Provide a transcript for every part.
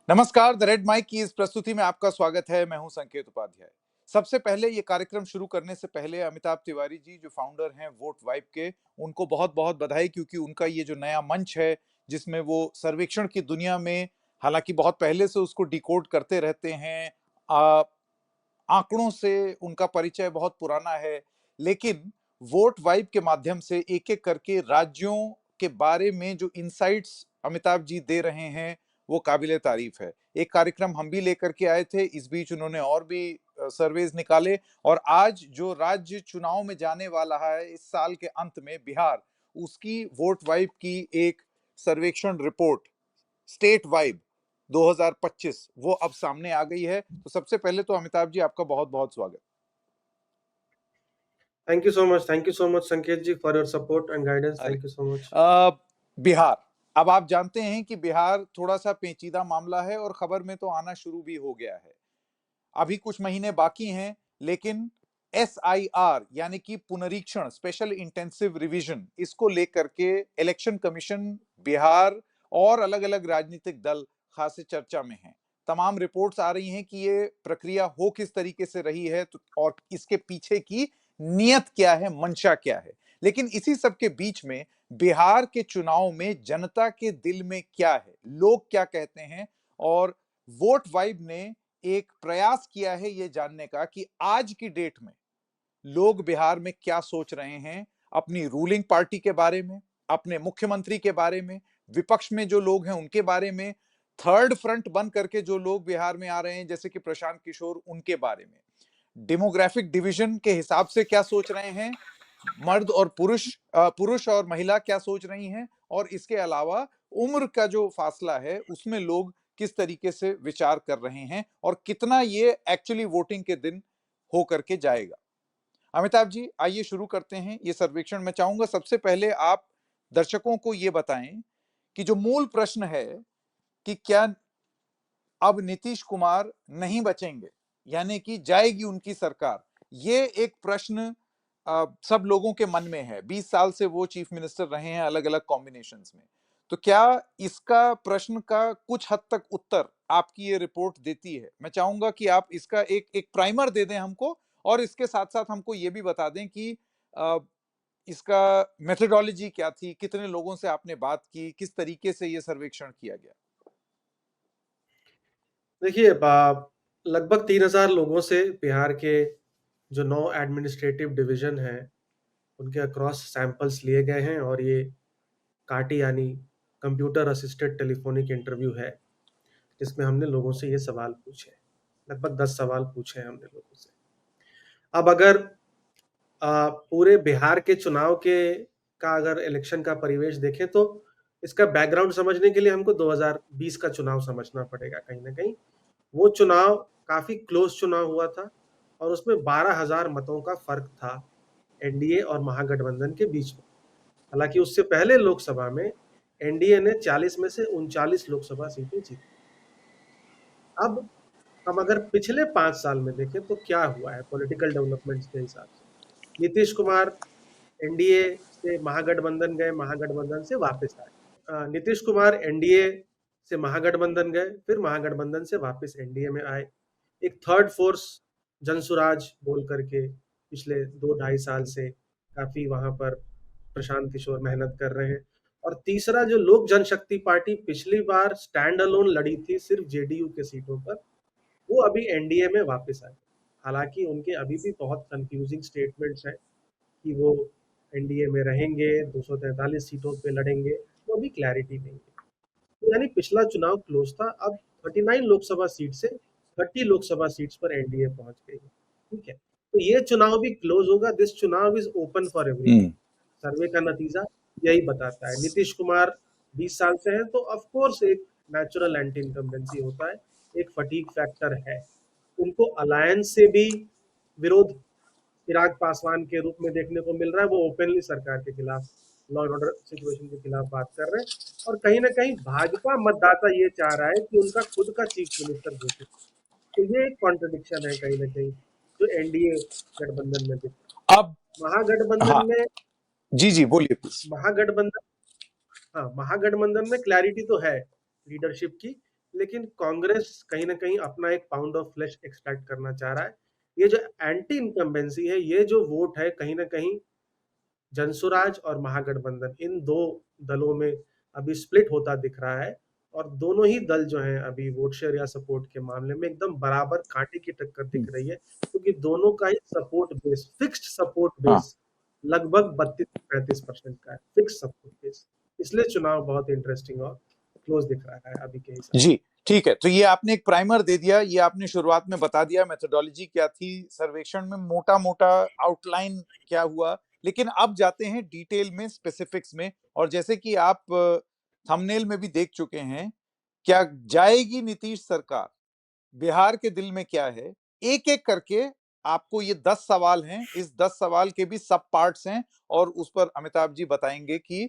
नमस्कार, the red mic की इस प्रस्तुति में आपका स्वागत है। मैं हूं संकेत उपाध्याय। सबसे पहले ये कार्यक्रम शुरू करने से पहले अमिताभ तिवारी जी जो फाउंडर हैं वोट वाइब के, उनको बहुत-बहुत बधाई क्योंकि उनका ये जो नया मंच है, जिसमें वो सर्वेक्षण की दुनिया में हालाँकि बहुत पहले से उसको डिकोड करते रहते हैं। आंकड़ों से उनका परिचय बहुत पुराना है, लेकिन वोट वाइब के माध्यम से एक-एक करके राज्यों के बारे में जो इनसाइट्स अमिताभ जी दे रहे हैं, वो काबिले तारीफ है। एक कार्यक्रम हम भी लेकर के आए थे, इस बीच उन्होंने और भी सर्वेज निकाले और आज जो राज्य चुनाव में जाने वाला है इस साल के अंत में बिहार, उसकी वोट वाइब की एक सर्वेक्षण रिपोर्ट स्टेट वाइब 2025 वो अब सामने आ गई है। तो सबसे पहले तो अमिताभ जी आपका बहुत-बहुत स्वागत। Thank you so much. Thank you so much, Sanket ji, for your support and guidance. अरे Thank you so much. Bihar, अब आप जानते हैं कि बिहार थोड़ा-सा पेचीदा मामला है और खबर में तो आना शुरू भी हो गया है। अभी कुछ महीने बाकी हैं, लेकिन एसआईआर यानी कि पुनरीक्षण स्पेशल इंटेंसिव रिवीजन इसको लेकर के इलेक्शन कमीशन बिहार और अलग-अलग राजनीतिक दल खासे चर्चा में हैं। तमाम रिपोर्ट्स आ रही हैं कि ये प्रक्रिया हो किस तरीके से रही है और इसके पीछे की नीयत क्या है, मंशा क्या है। लेकिन इसी सब के बीच में बिहार के चुनाव में जनता के दिल में क्या है, लोग क्या कहते हैं और वोट वाइब ने एक प्रयास किया है ये जानने का कि आज की डेट में लोग बिहार में क्या सोच रहे हैं अपनी रूलिंग पार्टी के बारे में, अपने मुख्यमंत्री के बारे में, विपक्ष में जो लोग हैं उनके बारे में, थर्ड फ्रंट बन करके जो लोग बिहार में आ रहे हैं जैसे कि प्रशांत किशोर उनके बारे में, डेमोग्राफिक डिवीजन के हिसाब से क्या सोच रहे हैं, मर्द और पुरुष और महिला क्या सोच रही हैं और इसके अलावा उम्र का जो फासला है उसमें लोग किस तरीके से विचार कर रहे हैं और कितना ये एक्चुअली वोटिंग के दिन हो करके जाएगा। अमिताभ जी आइए शुरू करते हैं ये सर्वेक्षण। मैं चाहूंगा सबसे पहले आप दर्शकों को ये बताएं कि जो मूल प्रश्न है कि क्या अब नीतीश कुमार नहीं बचेंगे यानी कि जाएगी उनकी सरकार, ये एक प्रश्न सब लोगों के मन में है। 20 साल से वो चीफ मिनिस्टर रहे हैं अलग अलग कॉम्बिनेशंस में। तो क्या इसका प्रश्न का कुछ हद तक उत्तर आपकी ये रिपोर्ट देती है? मैं चाहूंगा कि आप इसका एक एक प्राइमर दे दें हमको और इसके साथ साथ हमको ये भी बता दें कि अ, इसका मेथोडोलॉजी क्या थी, कितने लोगों से आपने बात की, किस तरीके से ये सर्वेक्षण किया गया। देखिए, लगभग 3,000 लोगों से बिहार के जो 9 एडमिनिस्ट्रेटिव डिवीजन हैं, उनके अक्रॉस सैंपल्स लिए गए हैं और ये काटी यानी कंप्यूटर असिस्टेड टेलीफोनिक इंटरव्यू है, जिसमें हमने लोगों से ये सवाल पूछे। लगभग 10 सवाल पूछे हैं हमने लोगों से। अब अगर पूरे बिहार के चुनाव के का अगर इलेक्शन का परिवेश देखें तो इसका बैकग्राउंड समझने के लिए हमको 2020 का चुनाव समझना पड़ेगा कहीं न कहीं। वो चुनाव काफ़ी क्लोज़ चुनाव हुआ था और उसमें 12,000 मतों का फ़र्क था एनडीए और महागठबंधन के बीच में। हालाँकि उससे पहले लोकसभा में एनडीए ने 40 में से 39 लोकसभा सीटें जीती। अब हम अगर पिछले 5 साल में देखें तो क्या हुआ है पॉलिटिकल डेवलपमेंट्स के हिसाब से। नीतीश कुमार एनडीए से महागठबंधन गए, महागठबंधन से वापस आए। नीतीश कुमार एनडीए से महागठबंधन गए, फिर महागठबंधन से वापस एनडीए में आए। एक थर्ड फोर्स जनसुराज बोल करके पिछले 2-2.5 साल से काफी वहां पर प्रशांत किशोर मेहनत कर रहे हैं। और तीसरा जो लोक जनशक्ति पार्टी पिछली बार स्टैंड अलोन लड़ी थी सिर्फ जेडीयू के सीटों पर, वो अभी एनडीए में वापस आए। हालांकि उनके अभी भी बहुत कंफ्यूजिंग स्टेटमेंट्स हैं कि वो एनडीए में रहेंगे, 243 सीटों पे लड़ेंगे, तो अभी क्लैरिटी नहीं है। तो यानी पिछला चुनाव क्लोज था। अब 39 लोकसभा सीट से 30 लोकसभा सीट्स पर एनडीए पहुंच गई है। ठीक है, तो ये चुनाव भी क्लोज होगा। दिस चुनाव इज ओपन फॉर एवरीवन। सर्वे का नतीजा यही बताता है। नीतीश कुमार 20 साल से हैं, तो ऑफ कोर्स एक नेचुरल एंटी इनकम्बेंसी होता है, एक फटीग फैक्टर है। उनको अलायंस से भी विरोध चिराग पासवान के रूप में देखने को मिल रहा है। वो ओपनली सरकार के खिलाफ, लॉ एंड ऑर्डर सिचुएशन के खिलाफ बात कर रहे हैं। और कहीं ना कहीं भाजपा मतदाता ये चाह रहा है कि उनका खुद का चीफ मिनिस्टर घोषित। तो ये एक कॉन्ट्रडिक्शन है कहीं ना कहीं जो एनडीए गठबंधन में दिखता अब है। महागठबंधन हाँ, में जी जी बोलिए प्लीज। महागठबंधन हाँ, महागठबंधन में क्लैरिटी तो है लीडरशिप की, लेकिन कांग्रेस कहीं ना कहीं अपना एक पाउंड ऑफ फ्लेश एक्सट्रैक्ट करना चाह रहा है। ये जो एंटी इनकम्बेंसी है, ये जो वोट है, कहीं ना कहीं जनसुराज और महागठबंधन, इन दो दलों में अभी स्प्लिट होता दिख रहा है। और दोनों ही दल जो हैं अभी वोट शेयर या सपोर्ट के मामले में एकदम बराबर कांटे की टक्कर दिख रही है, क्योंकि दोनों का ही सपोर्ट बेस, फिक्स्ड सपोर्ट हाँ बेस लगभग 32-35% का है, फिक्स सपोर्ट बेस। इसलिए चुनाव बहुत इंटरेस्टिंग और क्लोज दिख रहा है अभी के हिसाब से। जी ठीक है, तो ये आपने एक प्राइमर दे दिया, ये आपने शुरुआत में बता दिया मेथोडोलॉजी क्या थी, सर्वेक्षण में मोटा मोटा आउटलाइन क्या हुआ। लेकिन अब जाते हैं डिटेल में, स्पेसिफिक्स में। और जैसे कि आप थंबनेल में भी देख चुके हैं, क्या जाएगी नीतीश सरकार, बिहार के दिल में क्या है, एक एक करके आपको ये 10 सवाल हैं, इस 10 सवाल के भी सब पार्ट्स हैं, और उस पर अमिताभ जी बताएंगे कि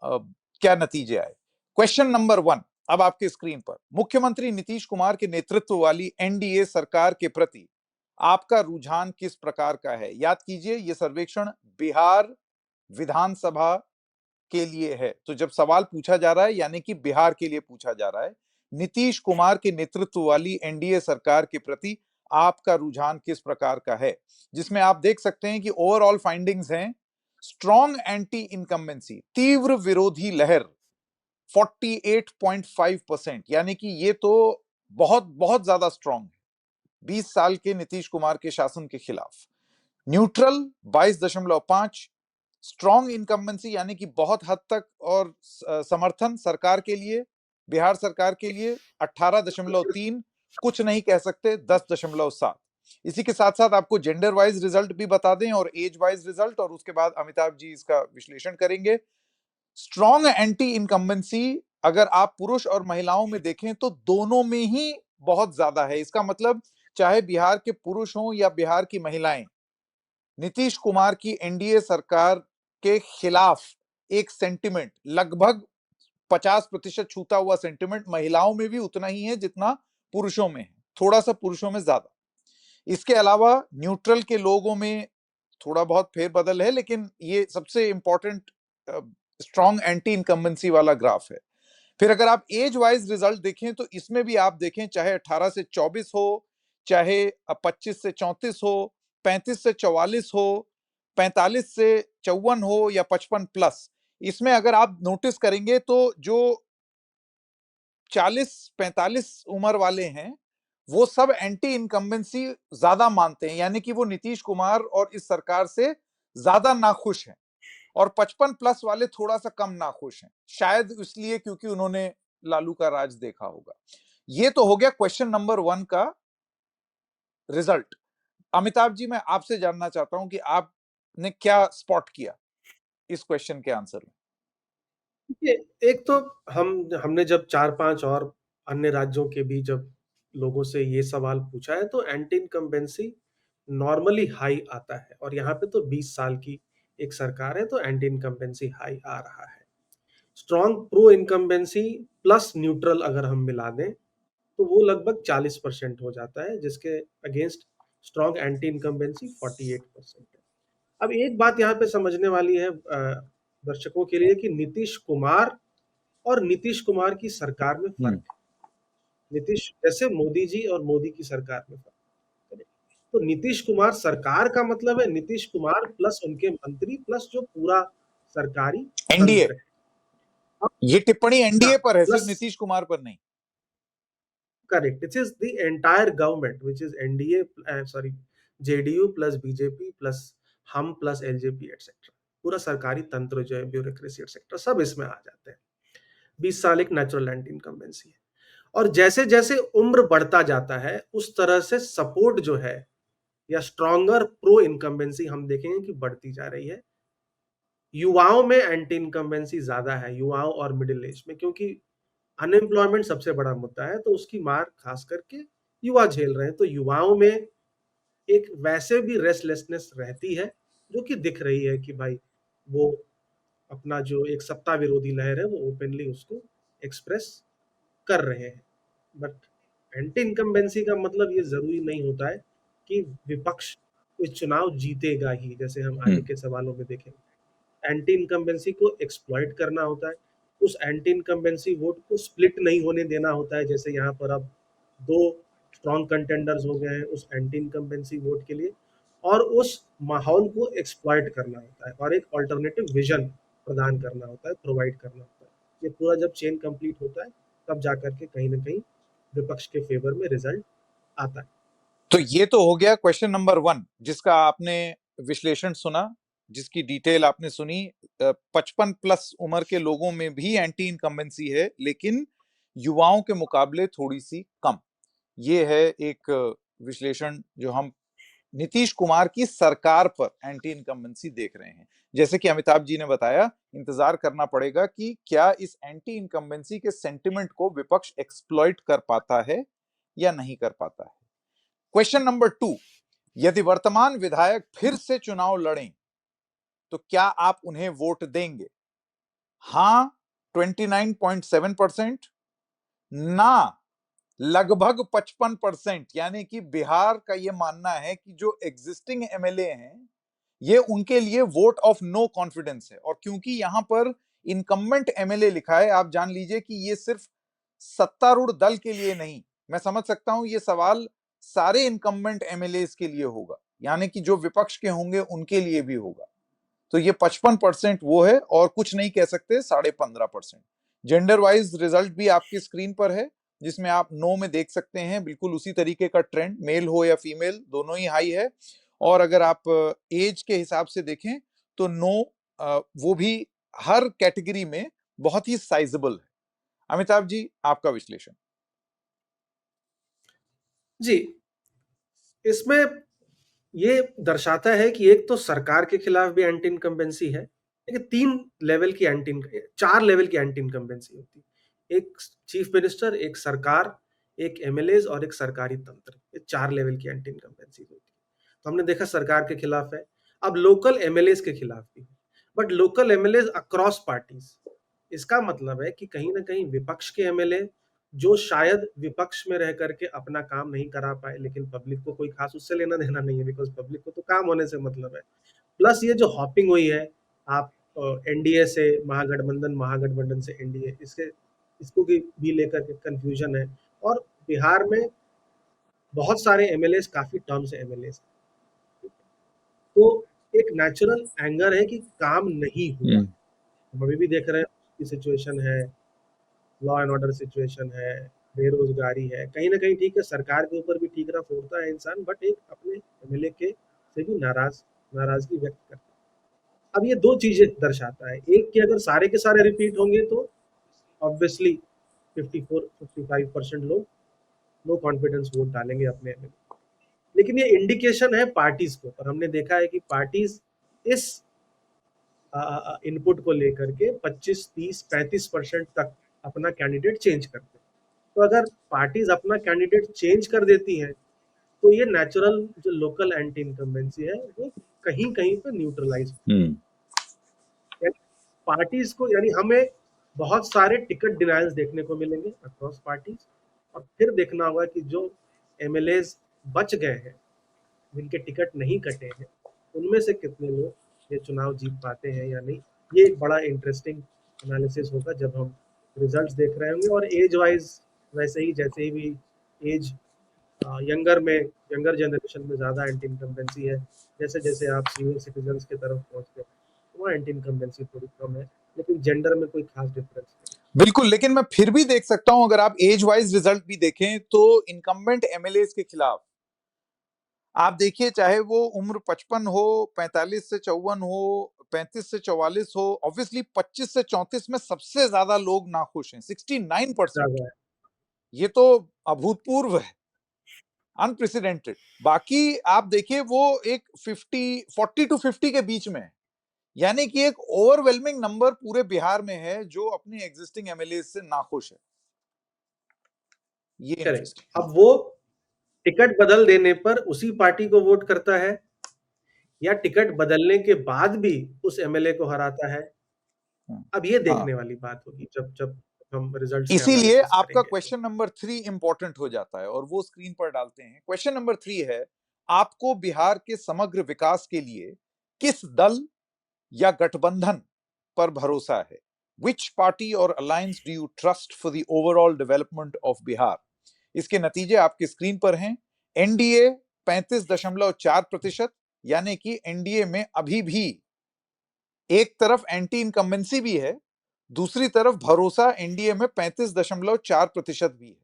क्या नतीजे आए। क्वेश्चन नंबर 1 अब आपके स्क्रीन पर, मुख्यमंत्री नीतीश कुमार के नेतृत्व वाली एनडीए सरकार के प्रति आपका रुझान किस प्रकार का है। याद कीजिए, यह सर्वेक्षण बिहार विधानसभा के लिए है, तो जब सवाल पूछा जा रहा है यानी कि बिहार के लिए पूछा जा रहा है। नीतीश कुमार के नेतृत्व वाली एनडीए सरकार के प्रति आपका रुझान किस प्रकार का है, जिसमें आप देख सकते हैं कि ओवरऑल फाइंडिंग्स हैं। स्ट्रॉन्ग एंटी इनकम्बेंसी, तीव्र विरोधी लहर 48.5%, यानी कि ये तो बहुत बहुत ज्यादा स्ट्रॉन्ग है 20 साल के नीतीश कुमार के शासन के खिलाफ। न्यूट्रल 22.5, स्ट्रॉन्ग इनकम्बेंसी यानी कि बहुत हद तक और समर्थन सरकार के लिए, बिहार सरकार के लिए 18.3, कुछ नहीं कह सकते 10.7। इसी के साथ साथ आपको जेंडर वाइज रिजल्ट भी बता दें और एज वाइज रिजल्ट, और उसके बाद अमिताभ जी इसका विश्लेषण करेंगे। स्ट्रॉन्ग एंटी इनकम्बेंसी अगर आप पुरुष और महिलाओं में देखें तो दोनों में ही बहुत ज्यादा है। इसका मतलब चाहे बिहार के पुरुष हों या बिहार की महिलाएं, नीतीश कुमार की एनडीए सरकार के खिलाफ एक सेंटिमेंट लगभग 50% छूता हुआ सेंटिमेंट महिलाओं में भी उतना ही है जितना पुरुषों में है, थोड़ा सा पुरुषों में ज्यादा। इसके अलावा न्यूट्रल के लोगों में थोड़ा बहुत फेरबदल है, लेकिन ये सबसे इंपॉर्टेंट स्ट्रॉन्ग एंटी इनकम्बेंसी वाला ग्राफ है। फिर अगर आप एज वाइज रिजल्ट देखें तो इसमें भी आप देखें, चाहे 18 से 24 हो, चाहे 25 से 34 हो, 35 से 44 हो, 45 से 54 हो, या 55 प्लस, इसमें अगर आप नोटिस करेंगे तो जो 40-45 उम्र वाले हैं वो सब एंटी इनकम्बेंसी ज्यादा मानते हैं, यानी कि वो नीतीश कुमार और इस सरकार से ज्यादा नाखुश हैं। और 55 प्लस वाले थोड़ा सा कम नाखुश हैं, शायद इसलिए क्योंकि उन्होंने लालू का राज देखा होगा। ये तो हो गया क्वेश्चन नंबर 1 का रिजल्ट। अमिताभ जी, मैं आपसे जानना चाहता हूं कि आपने क्या स्पॉट किया इस क्वेश्चन के आंसर में। एक तो हमने जब 4-5 और अन्य राज्यों के भी जब लोगों से ये सवाल पूछा है, तो एंटी इनकम्बेंसी नॉर्मली हाई आता है, और यहाँ पे तो 20 साल की एक सरकार है, तो एंटी इनकम्बेंसी हाई आ रहा है। Strong pro incumbency plus neutral अगर हम मिला दें तो वो लगभग 40% हो जाता है, जिसके अगेंस्ट स्ट्रॉन्ग एंटी इनकम्बेंसी 48% है। अब एक बात यहाँ पे समझने वाली है दर्शकों के लिए, कि नीतीश कुमार और नीतीश कुमार की सरकार में फर्क है। नीतीश जैसे मोदी जी और मोदी की सरकार में फर्क है। तो नीतीश कुमार सरकार का मतलब है नीतीश कुमार प्लस उनके मंत्री प्लस जो पूरा सरकारी एनडीए, तंत्र है। अब ये टिप्पणी हाँ, एनडीए पर है, सिर्फ प्लस नीतीश कुमार पर नहीं। correct, it is the entire government which is NDA, sorry, JDU plus BJP plus हम प्लस एलजेपी एटसेट्रा, पूरा सरकारी तंत्र जो है, ब्यूरोक्रेसी एटसेट्रा, सब इसमें आ जाते हैं। 20 साल एक नेचुरल एंटी इनकम्बेंसी है। और जैसे जैसे उम्र बढ़ता जाता है उस तरह से सपोर्ट जो है या स्ट्रॉन्गर प्रो इनकम्बेंसी हम देखेंगे कि बढ़ती जा रही है। युवाओं में एंटी इनकम्बेंसी ज्यादा है, युवाओं और मिडिल एज में, क्योंकि अनएम्प्लॉयमेंट सबसे बड़ा मुद्दा है, तो उसकी मार खास करके युवा झेल रहे हैं। तो युवाओं में एक वैसे भी रेस्टलेसनेस रहती है, जो कि दिख रही है कि भाई वो अपना जो एक सत्ता विरोधी लहर है वो ओपनली उसको एक्सप्रेस कर रहे हैं। बट एंटी इनकम्बेंसी का मतलब ये जरूरी नहीं होता है कि विपक्ष कोई चुनाव जीतेगा ही, जैसे हम आगे के सवालों में देखेंगे। एंटी इनकम्बेंसी को एक्सप्लॉइट करना होता है, उस एंटी इनकम्बेंसी वोट को स्प्लिट नहीं होने देना होता है। जैसे यहाँ पर अब 2 स्ट्रॉन्ग कंटेंडर्स हो गए हैं उस एंटी इनकम्बेंसी वोट के लिए, और उस माहौल को एक्सप्लॉइट करना होता है और एक अल्टरनेटिव विजन प्रदान करना होता है, प्रोवाइड करना होता है। ये पूरा जब चेन कंप्लीट होता है तब जाकर के कहीं ना कहीं विपक्ष के फेवर में रिजल्ट आता है। तो ये तो हो गया क्वेश्चन नंबर 1, जिसका आपने विश्लेषण सुना, जिसकी डिटेल आपने सुनी। 55 प्लस उम्र के लोगों में भी एंटी इनकम्बेंसी है, लेकिन युवाओं के मुकाबले थोड़ी सी कम। ये है एक विश्लेषण जो हम नीतीश कुमार की सरकार पर एंटी इनकम्बेंसी देख रहे हैं। जैसे कि अमिताभ जी ने बताया, इंतजार करना पड़ेगा कि क्या इस एंटी इनकम्बेंसी के सेंटिमेंट को विपक्ष एक्सप्लॉइट कर पाता है या नहीं कर पाता है। क्वेश्चन नंबर 2, यदि वर्तमान विधायक फिर से चुनाव लड़ें तो क्या आप उन्हें वोट देंगे? हां 29.7%, ना लगभग 55%। यानी कि बिहार का यह मानना है कि जो एग्जिस्टिंग एमएलए हैं ये उनके लिए वोट ऑफ नो कॉन्फिडेंस है। और क्योंकि यहां पर इनकम्बेंट एमएलए लिखा है, आप जान लीजिए कि ये सिर्फ सत्तारूढ़ दल के लिए नहीं, मैं समझ सकता हूं ये सवाल सारे इनकम्बेंट एमएलए के लिए होगा, यानी कि जो विपक्ष के होंगे उनके लिए भी होगा। तो ये 55% वो है, और कुछ नहीं कह सकते 15.5%। जेंडर वाइज रिजल्ट भी आपकी स्क्रीन पर है, जिसमें आप नो में देख सकते हैं बिल्कुल उसी तरीके का ट्रेंड, मेल हो या फीमेल दोनों ही हाई है। और अगर आप एज के हिसाब से देखें तो नो वो भी हर कैटेगरी में बहुत ही साइजेबल है। अमिताभ जी, आपका विश्लेषण। जी, इसमें ये दर्शाता है कि एक तो सरकार के खिलाफ भी एंटी इनकम्बेंसी है, लेकिन 3 लेवल की 4 लेवल की एंटी इनकम्बेंसी होती है। एक चीफ मिनिस्टर, एक सरकार, एक एमएलएज और एक सरकारी तंत्र। ये 4 लेवल की एंटी इनकम्बेंसी होती है। तो हमने देखा सरकार के खिलाफ है, अब लोकल एमएलएज के खिलाफ भी है, but local MLAs across parties. इसका मतलब है कि कहीं ना कहीं विपक्ष के एमएलए जो शायद विपक्ष में रह करके अपना काम नहीं करा पाए, लेकिन पब्लिक को कोई खास उससे लेना देना नहीं है, बिकॉज पब्लिक को तो काम होने से मतलब है। प्लस ये जो हॉपिंग हुई है, आप एनडीए से महागठबंधन, महागठबंधन से एनडीए, इसके इसको भी लेकर के कंफ्यूजन है। और बिहार में बहुत सारे एमएलए काफी टर्म से एमएलए, तो एक नेचुरल एंगर है कि काम नहीं हुआ। हम अभी भी देख रहे हैं की सिचुएशन है, लॉ एंड ऑर्डर सिचुएशन है, बेरोजगारी है, कहीं ना कहीं ठीक है सरकार के ऊपर भी ठीकरा फोड़ता है इंसान, बट एक अपने एमएलए के से भी नाराजगी व्यक्त करता है। अब ये 2 चीजें दर्शाता है, एक कि अगर सारे के सारे रिपीट होंगे तो ऑब्वियसली 54-55% लोग नो कॉन्फिडेंस वोट डालेंगे अपने एमएलए। लेकिन ये इंडिकेशन है पार्टीज को, और हमने देखा है कि पार्टीज इस इनपुट को लेकर के 25-30-35% तक अपना कैंडिडेट चेंज करते हैं। तो अगर पार्टीज अपना कैंडिडेट चेंज कर देती हैं तो ये नेचुरल जो लोकल एंटी इनकम्बेंसी है वो कहीं कहीं पे न्यूट्रलाइज, पार्टीज को, यानी हमें बहुत सारे टिकट डिनायल्स देखने को मिलेंगे अक्रॉस पार्टीज। और फिर देखना होगा कि जो एमएलए बच गए हैं, जिनके टिकट नहीं कटे हैं, उनमें से कितने लोग ये चुनाव जीत पाते हैं या नहीं। ये एक बड़ा इंटरेस्टिंग एनालिसिस होगा जब हम रिजल्ट्स देख रहे होंगे। और एज वाइज वैसे ही, जैसे ही भी एज यंगर जनरेशन में ज़्यादा एंटी इनकम्बेंसी है, जैसे जैसे आप सीनियर सिटीजन्स की तरफ पहुँचते हैं वहाँ एंटी इनकम्बेंसी थोड़ी कम है, लेकिन जेंडर में कोई खास डिफरेंस नहीं। बिल्कुल, लेकिन मैं फिर भी देख सकता हूं, अगर आप एज वाइज रिजल्ट भी देखें तो इनकम्बेंट एमएलए के खिलाफ आप देखिए, चाहे वो उम्र 55 हो, 45 से 54 हो, 35 से 44 हो, ऑब्वियसली 25 से 34 में सबसे ज्यादा लोग नाखुश हैं, 69%। ज़्यादा है। ये तो अभूतपूर्व है, अनप्रेसिडेंटेड। बाकी आप देखिए वो एक 40 टू 50 के बीच में है, यानी कि एक ओवरवेलमिंग नंबर पूरे बिहार में है जो अपने एग्जिस्टिंग एमएलए से नाखुश है। ये करेक्ट। इंटरेस्टिंग। अब वो टिकट बदल देने पर उसी पार्टी को वोट करता है या टिकट बदलने के बाद भी उस एमएलए को हराता है, अब ये हाँ, देखने वाली बात होगी जब जब हम रिजल्ट्स का इसीलिए एनालिसिस आपका करेंगे तो। क्वेश्चन नंबर 3 इंपॉर्टेंट हो जाता है, और वो स्क्रीन पर डालते हैं। क्वेश्चन नंबर 3 है, आपको बिहार के समग्र विकास के लिए किस दल या गठबंधन पर भरोसा है? Which party or alliance do you trust for the overall development of Bihar? इसके नतीजे आपके स्क्रीन पर हैं। एनडीए 35.4%, यानी कि एनडीए में अभी भी एक तरफ एंटी इनकम्बेंसी भी है, दूसरी तरफ भरोसा एनडीए में 35.4% भी है।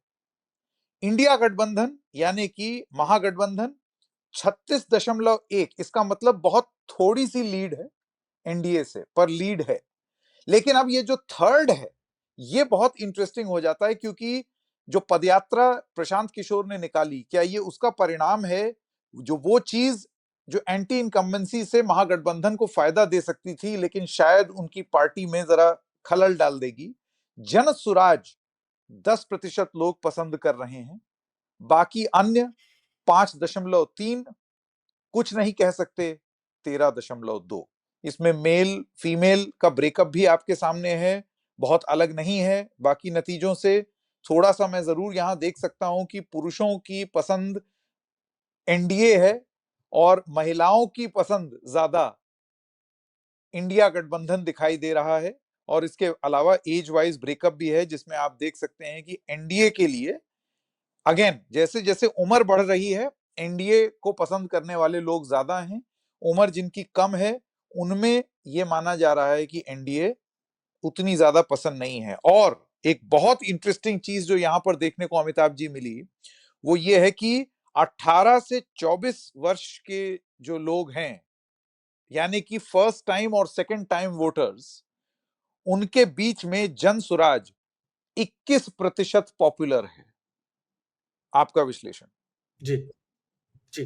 इंडिया गठबंधन यानी कि महागठबंधन 36.1, इसका मतलब बहुत थोड़ी सी लीड है एनडीए से, पर लीड है। लेकिन अब ये जो थर्ड है, ये बहुत इंटरेस्टिंग हो जाता है, क्योंकि जो पदयात्रा प्रशांत किशोर ने निकाली, क्या ये उसका परिणाम है? जो वो चीज जो एंटी इनकम्बेंसी से महागठबंधन को फायदा दे सकती थी, लेकिन शायद उनकी पार्टी में जरा खलल डाल देगी। जन सुराज 10% लोग पसंद कर रहे हैं, बाकी अन्य 5.3, कुछ नहीं कह सकते 13.2। इसमें मेल फीमेल का ब्रेकअप भी आपके सामने है, बहुत अलग नहीं है बाकी नतीजों से। थोड़ा सा मैं जरूर यहां देख सकता हूं कि पुरुषों की पसंद एनडीए है और महिलाओं की पसंद ज्यादा इंडिया गठबंधन दिखाई दे रहा है। और इसके अलावा एज वाइज ब्रेकअप भी है, जिसमें आप देख सकते हैं कि एनडीए के लिए अगेन जैसे जैसे उम्र बढ़ रही है, एनडीए को पसंद करने वाले लोग ज्यादा हैं। उम्र जिनकी कम है, उनमें यह माना जा रहा है कि एनडीए उतनी ज्यादा पसंद नहीं है। और एक बहुत इंटरेस्टिंग चीज जो यहां पर देखने को अमिताभ जी मिली, वो ये है कि 18 से 24 वर्ष के जो लोग हैं, यानी कि फर्स्ट टाइम और सेकंड टाइम वोटर्स, उनके बीच में जन सुराज 21% पॉपुलर है। आपका विश्लेषण? जी, जी।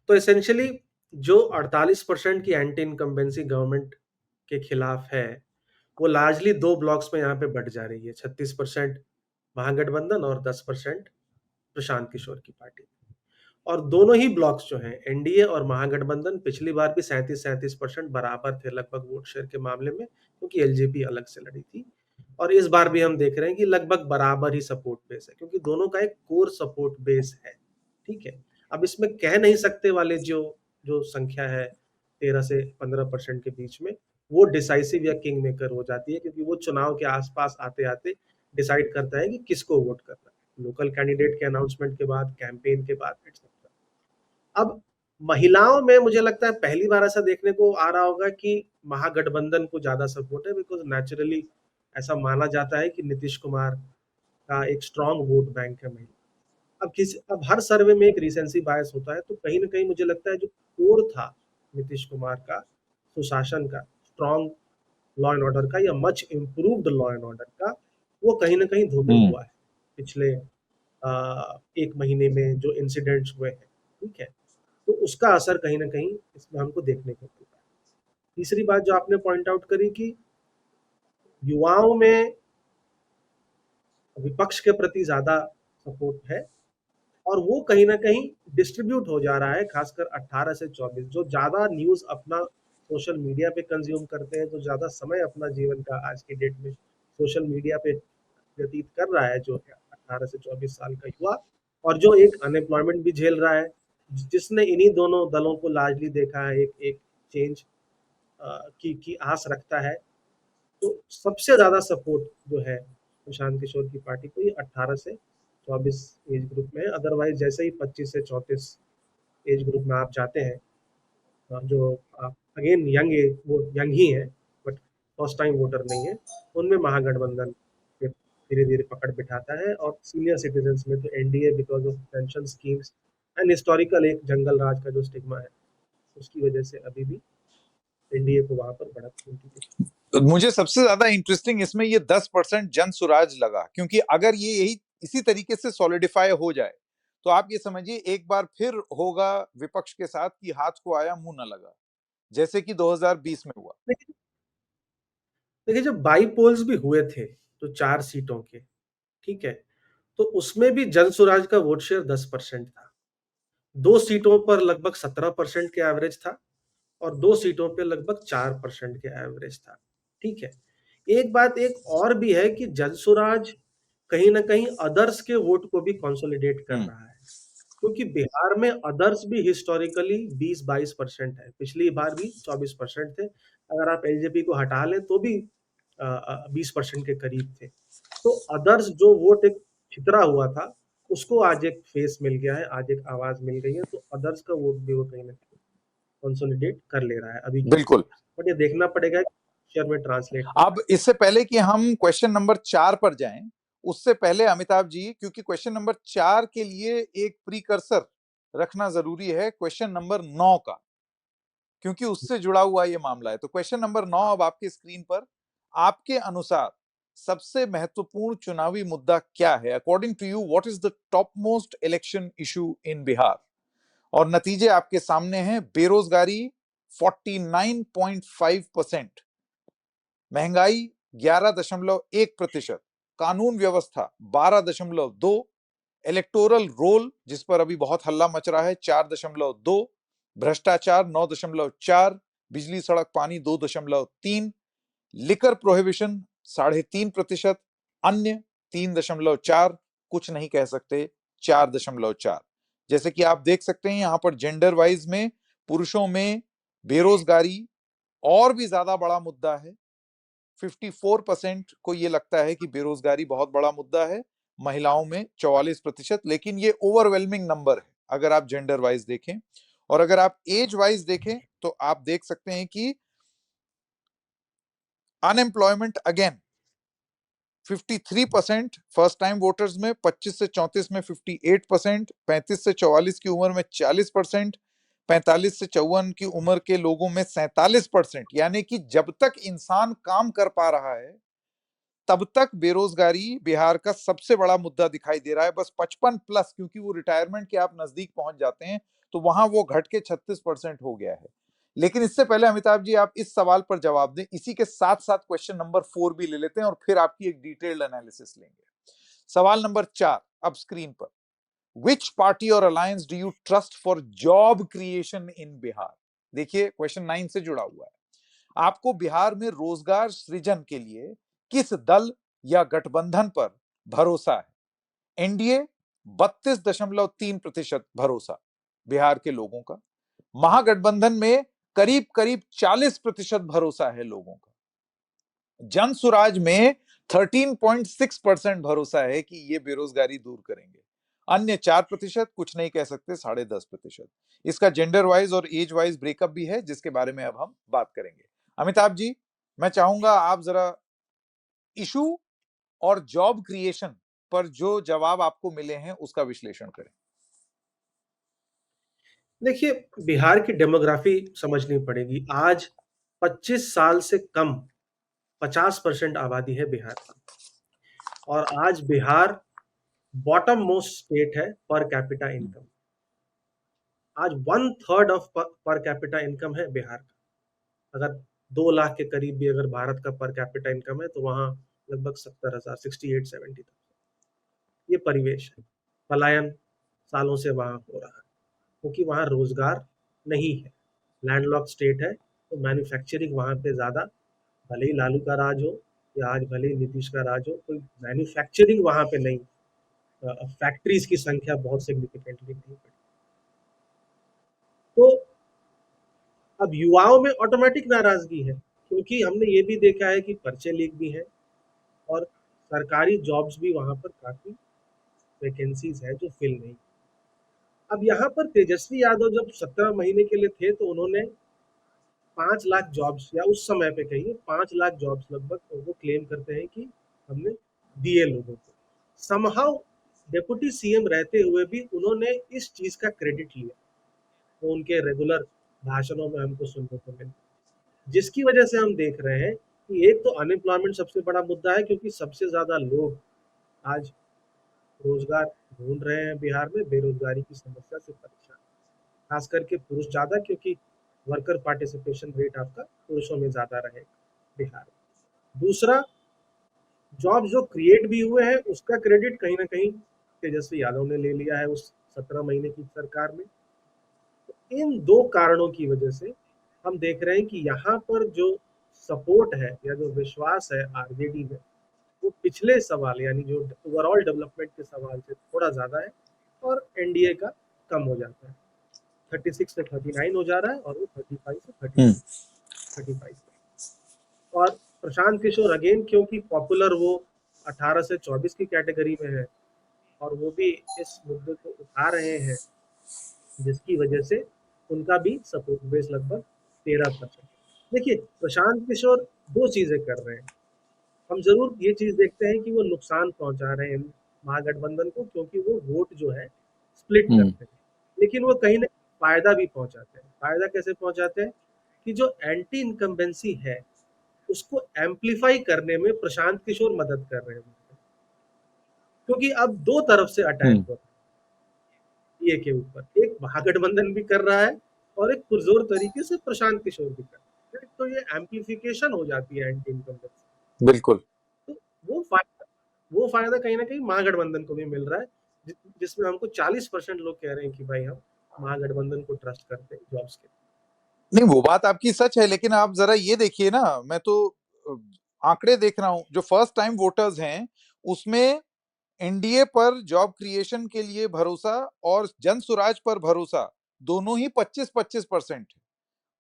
तो एसेंशियली जो 48% की एंटी इनकम्बेंसी गवर्नमेंट के खिलाफ है, वो लार्जली 2 ब्लॉक्स में यहाँ पे बट जा रही है। 36% महागठबंधन और 10% प्रशांत किशोर की पार्टी। और दोनों ही ब्लॉक्स जो हैं, एनडीए और महागठबंधन, पिछली बार भी 37% बराबर थे लगभग वोट शेयर के मामले में, क्योंकि एलजेपी अलग से लड़ी थी। और इस बार भी हम देख रहे हैं कि लगभग बराबर ही सपोर्ट बेस है, क्योंकि दोनों का एक कोर सपोर्ट बेस है। ठीक है। अब इसमें कह नहीं सकते वाले जो जो संख्या है 13 से 15% के बीच में, वो डिसाइसिव या किंग मेकर हो जाती है, क्योंकि वो चुनाव के आसपास आते आते डिसाइड करता है कि किसको वोट करना है, लोकल कैंडिडेट के अनाउंसमेंट के बाद, कैंपेन के बाद, एक्सेट्रा। अब महिलाओं में मुझे लगता है पहली बार ऐसा देखने को आ रहा होगा कि महागठबंधन को ज्यादा सपोर्ट है, बिकॉज नेचुरली ऐसा माना जाता है कि नीतीश कुमार का एक स्ट्रॉन्ग वोट बैंक है महिला। अब हर सर्वे में एक रिसेंसी बायस होता है, तो कहीं ना कहीं मुझे लगता है जो कोर था नीतीश कुमार का, सुशासन का, स्ट्रॉन्ग लॉ एंड ऑर्डर का, या much improved law and order का, वो कहीं ना कहीं धूमिल हुआ है पिछले 1 महीने में जो इंसिडेंट्स हुए हैं। ठीक है। तो उसका असर कहीं ना कहीं इसमें हमको देखने को मिलता है। तीसरी बात जो आपने पॉइंट आउट करी कि युवाओं में विपक्ष के प्रति ज्यादा सपोर्ट है, और वो कहीं ना कहीं डिस्ट्रीब्यूट हो जा रहा है, खासकर 18 से 24, जो ज्यादा न्यूज अपना सोशल मीडिया पे कंज्यूम करते हैं, जो ज्यादा समय अपना जीवन का आज की डेट में सोशल मीडिया पे व्यतीत कर रहा है, जो है 18 से 24 साल का युवा, और जो एक अनएम्प्लॉयमेंट भी झेल रहा है, जिसने इन्हीं दोनों दलों को लार्जली देखा है एक एक चेंज की आस रखता है। तो सबसे ज्यादा सपोर्ट जो है प्रशांत किशोर की पार्टी को, ये 18 से 24 एज ग्रुप में है। अदरवाइज जैसे ही 25 से 34 एज ग्रुप में आप जाते हैं, जो अगेन यंग, वो यंग ही है, बट फर्स्ट टाइम वोटर नहीं है, उनमें महागठबंधन धीरे धीरे पकड़ बिठाता है। और सीनियर सिटीजन में तो NDA, because of pension schemes and historical एक जंगल राज का जो स्टिग्मा है, उसकी वजह से अभी भी एनडीए को वहां पर बढ़त मिलती है। तो मुझे सबसे ज्यादा इंटरेस्टिंग इसमें ये 10% जन सुराज लगा, क्योंकि अगर ये यही इसी तरीके से सॉलिडिफाई हो जाए, तो आप ये समझिए एक बार फिर होगा विपक्ष के साथ कि हाथ को आया मुंह न लगा, जैसे कि 2020 में हुआ। देखिए, जब बाई पोल्स भी हुए थे तो 4 सीटों के, ठीक है, तो उसमें भी जन सुराज का वोट शेयर 10% था। 2 सीटों पर लगभग 17% के एवरेज था, और 2 सीटों पे लगभग 4% के एवरेज था। ठीक है। एक बात एक और भी है कि जनसुराज कहीं ना कहीं अदर्स के वोट को भी कंसोलिडेट कर रहा है, क्योंकि बिहार में अदर्स भी हिस्टोरिकली 20-22% है, पिछली बार भी 24% थे। अगर आप एलजेपी को हटा लें तो भी 20% के करीब थे। तो अदर्स जो वोट एक छितरा हुआ था, उसको आज एक फेस मिल गया है, आज एक आवाज मिल गई है, तो अदर्स का वोट भी वो कहीं ना कहीं कंसोलिडेट कर ले रहा है अभी की बिल्कुल। स्थिति। बट ये देखना पड़ेगा शेयर में ट्रांसलेट हो अब पाए। इससे पहले कि हम क्वेश्चन नंबर 4 पर जाएं, उससे पहले अमिताभ जी, क्योंकि क्वेश्चन नंबर 4 के लिए एक प्रीकर्सर रखना जरूरी है क्वेश्चन नंबर 9 का, क्योंकि उससे जुड़ा हुआ ये मामला है। तो क्वेश्चन नंबर 9 अब आपकी स्क्रीन पर। आपके अनुसार सबसे महत्वपूर्ण चुनावी मुद्दा क्या है? According to you, what is the top most election issue in Bihar? और नतीजे आपके सामने हैं। बेरोजगारी 49.5%, महंगाई 11.1%, कानून व्यवस्था 12.2, इलेक्टोरल रोल जिस पर अभी बहुत हल्ला मच रहा है 4.2, भ्रष्टाचार 9.4, बिजली सड़क पानी 2.3, लिकर प्रोहिबिशन 3.5%, अन्य 3.4, कुछ नहीं कह सकते 4.4। जैसे कि आप देख सकते हैं यहां पर जेंडर वाइज में पुरुषों में बेरोजगारी और भी ज्यादा बड़ा मुद्दा है। 54% को ये लगता है कि बेरोजगारी बहुत बड़ा मुद्दा है, महिलाओं में 44%। लेकिन ये ओवरवेलमिंग नंबर है अगर आप जेंडर वाइज देखें। और अगर आप एज वाइज देखें तो आप देख सकते हैं कि unemployment again 53% first time voters में, 25 से 34 में 58%, 35 से 44 की उम्र में 40%, 45 से 54 की उम्र के लोगों में 47%। यानी कि जब तक इंसान काम कर पा रहा है तब तक बेरोजगारी बिहार का सबसे बड़ा मुद्दा दिखाई दे रहा है। बस 55 प्लस, क्योंकि वो रिटायरमेंट के आप नजदीक पहुंच जाते हैं तो वहां वो घट के 36% हो गया है। लेकिन इससे पहले अमिताभ जी आप इस सवाल पर जवाब दें, इसी के साथ साथ क्वेश्चन नंबर 4 भी ले लेते हैं और फिर आपकी एक डिटेल्ड एनालिसिस लेंगे। सवाल नंबर 4 अब स्क्रीन पर। विच पार्टी और alliance do you trust for job creation इन बिहार? देखिए क्वेश्चन 9 से जुड़ा हुआ है। आपको बिहार में रोजगार सृजन के लिए किस दल या गठबंधन पर भरोसा है? एनडीए 32.3% भरोसा बिहार के लोगों का। महागठबंधन में करीब करीब 40% भरोसा है लोगों का। जन सुराज में 13.6% भरोसा है कि ये बेरोजगारी दूर करेंगे। अन्य 4%, कुछ नहीं कह सकते 10.5%। इसका जेंडर वाइज और एज वाइज ब्रेकअप भी है जिसके बारे में अब हम बात करेंगे। अमिताभ जी, मैं चाहूंगा आप जरा इशू और जॉब क्रिएशन पर जो जवाब आपको मिले हैं उसका विश्लेषण करें। देखिए, बिहार की डेमोग्राफी समझनी पड़ेगी। आज 25 साल से कम 50% आबादी है बिहार की, और आज बिहार बॉटम मोस्ट स्टेट है पर कैपिटा इनकम। आज 1/3 ऑफ पर कैपिटा इनकम है बिहार का। अगर 2 लाख के करीब भी अगर भारत का पर कैपिटा इनकम है, तो वहाँ लगभग 70,000, 68-70,000 ये परिवेश है। पलायन सालों से वहाँ हो रहा है क्योंकि वहाँ रोजगार नहीं है। लैंडलॉक स्टेट है, तो मैन्युफैक्चरिंग वहाँ पे ज़्यादा, भले ही लालू का राज हो या आज भले ही नीतीश का राज हो, कोई मैन्युफैक्चरिंग वहाँ पे नहीं। फैक्ट्रीज की संख्या बहुत सिग्निफिकेंटली नहीं बढ़ी। तो अब युवाओं में ऑटोमेटिक नाराजगी है, क्योंकि हमने ये भी देखा है कि पर्चे लीक भी हैं और सरकारी जॉब्स भी वहाँ पर काफ़ी वैकेंसीज है जो फिल नहीं। अब यहाँ पर तेजस्वी यादव जब 17 महीने के लिए थे, तो उन्होंने 5 लाख जॉब्स, या उस समय पे कहिए 5 लाख जॉब्स लगभग वो क्लेम करते हैं कि हमने दिए लोगों को। समहाउ डेप्यूटी सीएम रहते हुए भी उन्होंने इस चीज का क्रेडिट लिया, वो उनके रेगुलर भाषणों में हमको सुनने को मिला, जिसकी वजह से हम देख रहे हैं कि एक तो अनएम्प्लॉयमेंट सबसे बड़ा मुद्दा है, क्योंकि सबसे ज्यादा लोग आज रोजगार ढूंढ रहे हैं बिहार में, बेरोजगारी की समस्या से परेशान, खास करके पुरुष ज्यादा, क्योंकि वर्कर पार्टिसिपेशन रेट आपका पुरुषों में ज्यादा रहेगा बिहार में। दूसरा, जॉब जो क्रिएट भी हुए हैं उसका क्रेडिट कहीं ना कहीं तेजस्वी यादव ने ले लिया है उस 17 महीने की सरकार में। तो इन दो कारणों की वजह से हम देख रहे हैं कि यहाँ पर जो सपोर्ट है या जो विश्वास है आरजेडी में, वो पिछले सवाल यानी जो ओवरऑल डेवलपमेंट के सवाल से थोड़ा ज्यादा है, और एनडीए का कम हो जाता है। 36 से 39 हो जा रहा है, और वो 35 से 39, 35। और प्रशांत किशोर अगेन क्योंकि पॉपुलर वो 18 से 24 की कैटेगरी में है और वो भी इस मुद्दे को उठा रहे हैं, जिसकी वजह से उनका भी सपोर्ट बेस लगभग 13%। देखिए, प्रशांत किशोर दो चीजें कर रहे हैं। हम जरूर ये चीज देखते हैं कि वो नुकसान पहुंचा रहे हैं महागठबंधन को, क्योंकि वो वोट जो है स्प्लिट हम्म। करते हैं, लेकिन वो कहीं ना फायदा भी पहुंचाते हैं। फायदा कैसे पहुंचाते हैं कि जो एंटी इनकम्बेंसी है उसको एम्पलीफाई करने में प्रशांत किशोर मदद कर रहे हैं, क्योंकि अब दो तरफ से अटैक हम्म। हो रहा है ये के ऊपर। एक महागठबंधन भी कर रहा है और एक पुरजोर तरीके से प्रशांत किशोर भी कर रहा है, तो ये एम्पलीफिकेशन हो जाती है एंटी इनकम्बेंसी। बिल्कुल। तो वो फायदा कहीं ना कहीं महागठबंधन को भी मिल रहा है, जिसमें हमको 40% लोग कह रहे हैं कि भाई हम महागठबंधन को ट्रस्ट करते हैं जॉब्स के। नहीं, वो बात आपकी सच है, लेकिन आप जरा ये देखिए ना, मैं तो आंकड़े देख रहा हूं, जो फर्स्ट टाइम वोटर्स हैं उसमें एनडीए पर जॉब क्रिएशन के लिए भरोसा और जन सुराज पर भरोसा दोनों ही 25-25% है।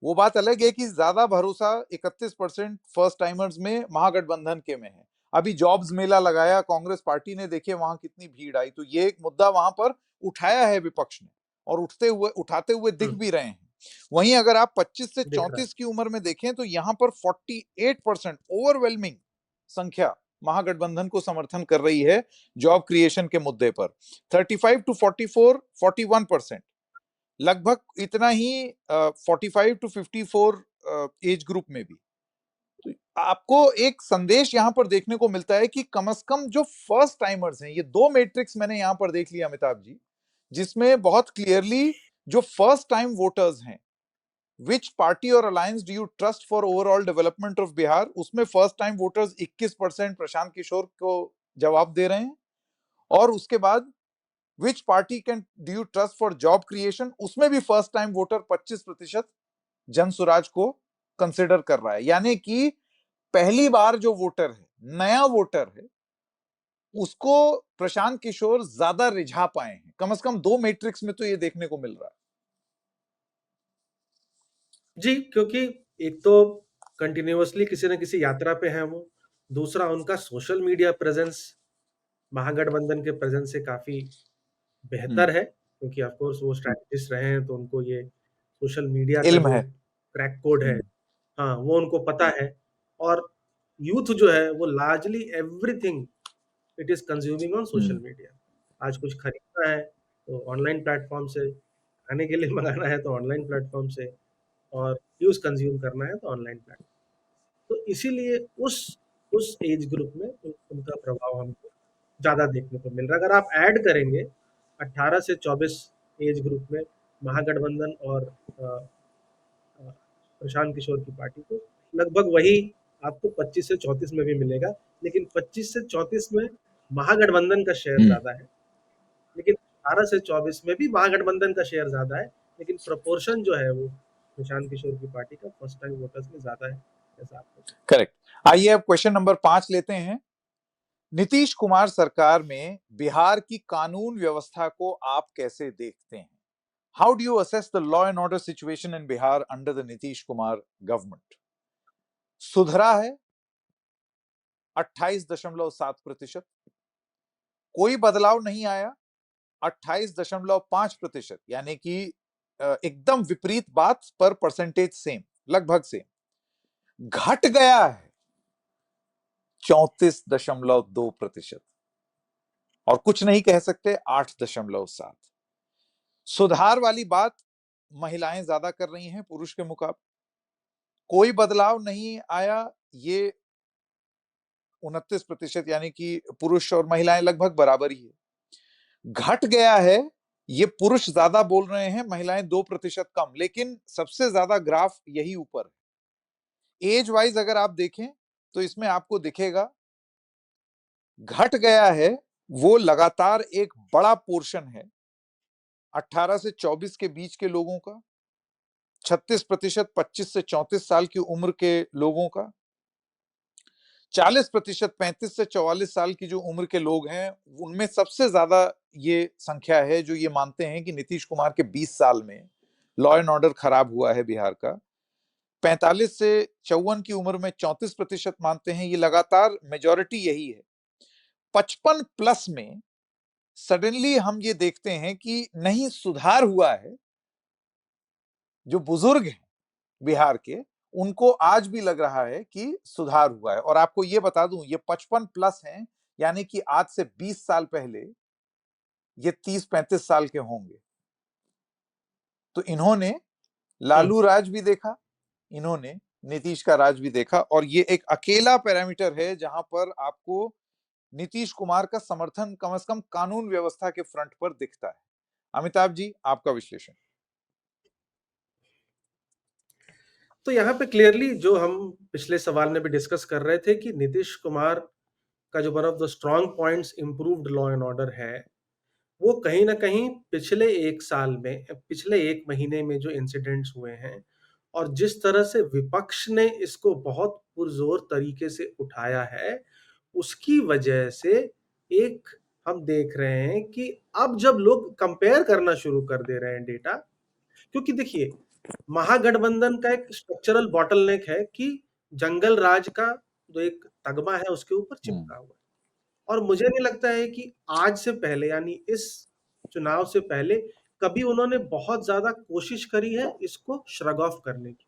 वो बात अलग है कि ज्यादा भरोसा 31% फर्स्ट टाइमर्स में महागठबंधन के में है। अभी जॉब्स मेला लगाया कांग्रेस पार्टी ने, देखिए वहां कितनी भीड़ आई, तो ये एक मुद्दा वहां पर उठाया है विपक्ष ने और उठाते हुए दिख भी रहे हैं। वहीं अगर आप 25 से दिख रहा 34 की उम्र में देखें तो यहां पर 48% ओवरवेलमिंग संख्या महागठबंधन को समर्थन कर रही है जॉब क्रिएशन के मुद्दे पर। 35 टू 44 41%, लगभग इतना ही 45 टू 54 एज ग्रुप में भी। तो आपको एक संदेश यहां पर देखने को मिलता है कि कम से कम जो फर्स्ट टाइमर्स हैं, ये दो मैट्रिक्स मैंने यहां पर देख लिया अमिताभ जी, जिसमें बहुत क्लियरली जो फर्स्ट टाइम वोटर्स हैं, विच पार्टी और alliance do you trust for overall development of Bihar, उसमें first time voters 21% Prashant Kishor को जवाब दे रहे हैं। और उसके बाद विच party can do you trust for job creation, उसमें भी first time voter 25% Jan Suraaj को कंसिडर कर रहा है। यानी कि पहली बार जो वोटर है, नया वोटर है, उसको प्रशांत किशोर ज्यादा रिझा पाए हैं, कम से कम दो मैट्रिक्स में तो ये देखने को मिल रहा है। जी, क्योंकि एक तो कंटिन्यूअसली किसी न किसी यात्रा पे हैं वो, दूसरा उनका सोशल मीडिया प्रेजेंस महागठबंधन के प्रेजेंस से काफी बेहतर है, क्योंकि ऑफ कोर्स वो स्ट्रैटेजिस्ट रहे हैं, तो उनको ये सोशल मीडिया का इल्म जो है। क्रैक कोड है, हाँ, वो उनको पता है। और यूथ जो है वो largely everything it is consuming on social media. आज कुछ खरीदना है तो ऑनलाइन प्लेटफॉर्म से, खाने के लिए मंगाना है तो ऑनलाइन प्लेटफॉर्म से, और न्यूज कंज्यूम करना है तो ऑनलाइन प्लेटफॉर्म। तो इसीलिए उस एज ग्रुप में उनका प्रभाव हमको ज्यादा देखने को मिल रहा है। अगर आप ऐड करेंगे 18 से 24 एज ग्रुप में महागठबंधन और प्रशांत किशोर की पार्टी को, लगभग वही आपको 25 से 34 में भी मिलेगा। लेकिन 25 से 34 में महागठबंधन का शेयर ज्यादा है, लेकिन 18 से 24 में भी महागठबंधन का शेयर ज्यादा है, लेकिन प्रोपोर्शन जो है वो प्रशांत किशोर की पार्टी का फर्स्ट टाइम वोटर्स में ज्यादा है, जैसा आपको। करेक्ट। आइए अब क्वेश्चन नंबर 5 लेते हैं। नीतीश कुमार सरकार में बिहार की कानून व्यवस्था को आप कैसे देखते हैं? How do you assess the law and order situation in Bihar under the Nitish Kumar government? सुधरा है 28.7%, कोई बदलाव नहीं आया 28.5%, यानी कि एकदम विपरीत बात पर परसेंटेज सेम, लगभग सेम। घट गया है 34.2%, और कुछ नहीं कह सकते 8.7। सुधार वाली बात, महिलाएं ज्यादा कर रही हैं पुरुष के मुकाबले। कोई बदलाव नहीं आया, ये 29%, यानी कि पुरुष और महिलाएं लगभग बराबर ही है। घट गया है, ये पुरुष ज्यादा बोल रहे हैं, महिलाएं 2% कम, लेकिन सबसे ज्यादा ग्राफ यही ऊपर है। एज वाइज अगर आप देखें तो इसमें आपको दिखेगा घट गया है वो लगातार एक बड़ा पोर्शन है 18 से 24 के बीच के लोगों का, 36% 25 से 34 साल की उम्र के लोगों का, 40% 35 से 44 साल की जो उम्र के लोग हैं, उनमें सबसे ज्यादा ये संख्या है जो ये मानते हैं कि नीतीश कुमार के 20 साल में लॉ एंड ऑर्डर खराब हुआ है बिहार का। 45 से 54 की उम्र में 34% मानते हैं, ये लगातार मेजॉरिटी यही है। 55 प्लस में सडनली हम ये देखते हैं कि नहीं सुधार हुआ है। जो बुजुर्ग हैं बिहार के, उनको आज भी लग रहा है कि सुधार हुआ है। और आपको ये बता दूं, ये 55 प्लस हैं, यानी कि आज से 20 साल पहले ये 30-35 साल के होंगे। तो इन्होंने लालू राज भी देखा, इन्होंने नीतीश का राज भी देखा, और ये एक अकेला पैरामीटर है जहां पर आपको नीतीश कुमार का समर्थन कम से कम कानून व्यवस्था के फ्रंट पर दिखता है। अमिताभ जी, आपका विश्लेषण। तो यहाँ पे क्लियरली जो हम पिछले सवाल में भी डिस्कस कर रहे थे कि नीतीश कुमार का जो one of the strong points improved law and order है, वो कहीं ना कहीं पिछले एक साल में, पिछले एक महीने में जो इंसिडेंट्स हुए हैं और जिस तरह से विपक्ष ने इसको बहुत पुरजोर तरीके से उठाया है, उसकी वजह से एक हम देख रहे हैं कि अब जब लोग कंपेयर करना शुरू कर दे रहे हैं डेटा, क्योंकि देखिए महागठबंधन का एक स्ट्रक्चरल बॉटलनेक है कि जंगल राज का जो एक तगमा है उसके ऊपर चिपका हुआ है। और मुझे नहीं लगता है कि आज से पहले, यानी इस चुनाव से पहले, कभी उन्होंने बहुत ज्यादा कोशिश करी है इसको श्रग ऑफ करने की।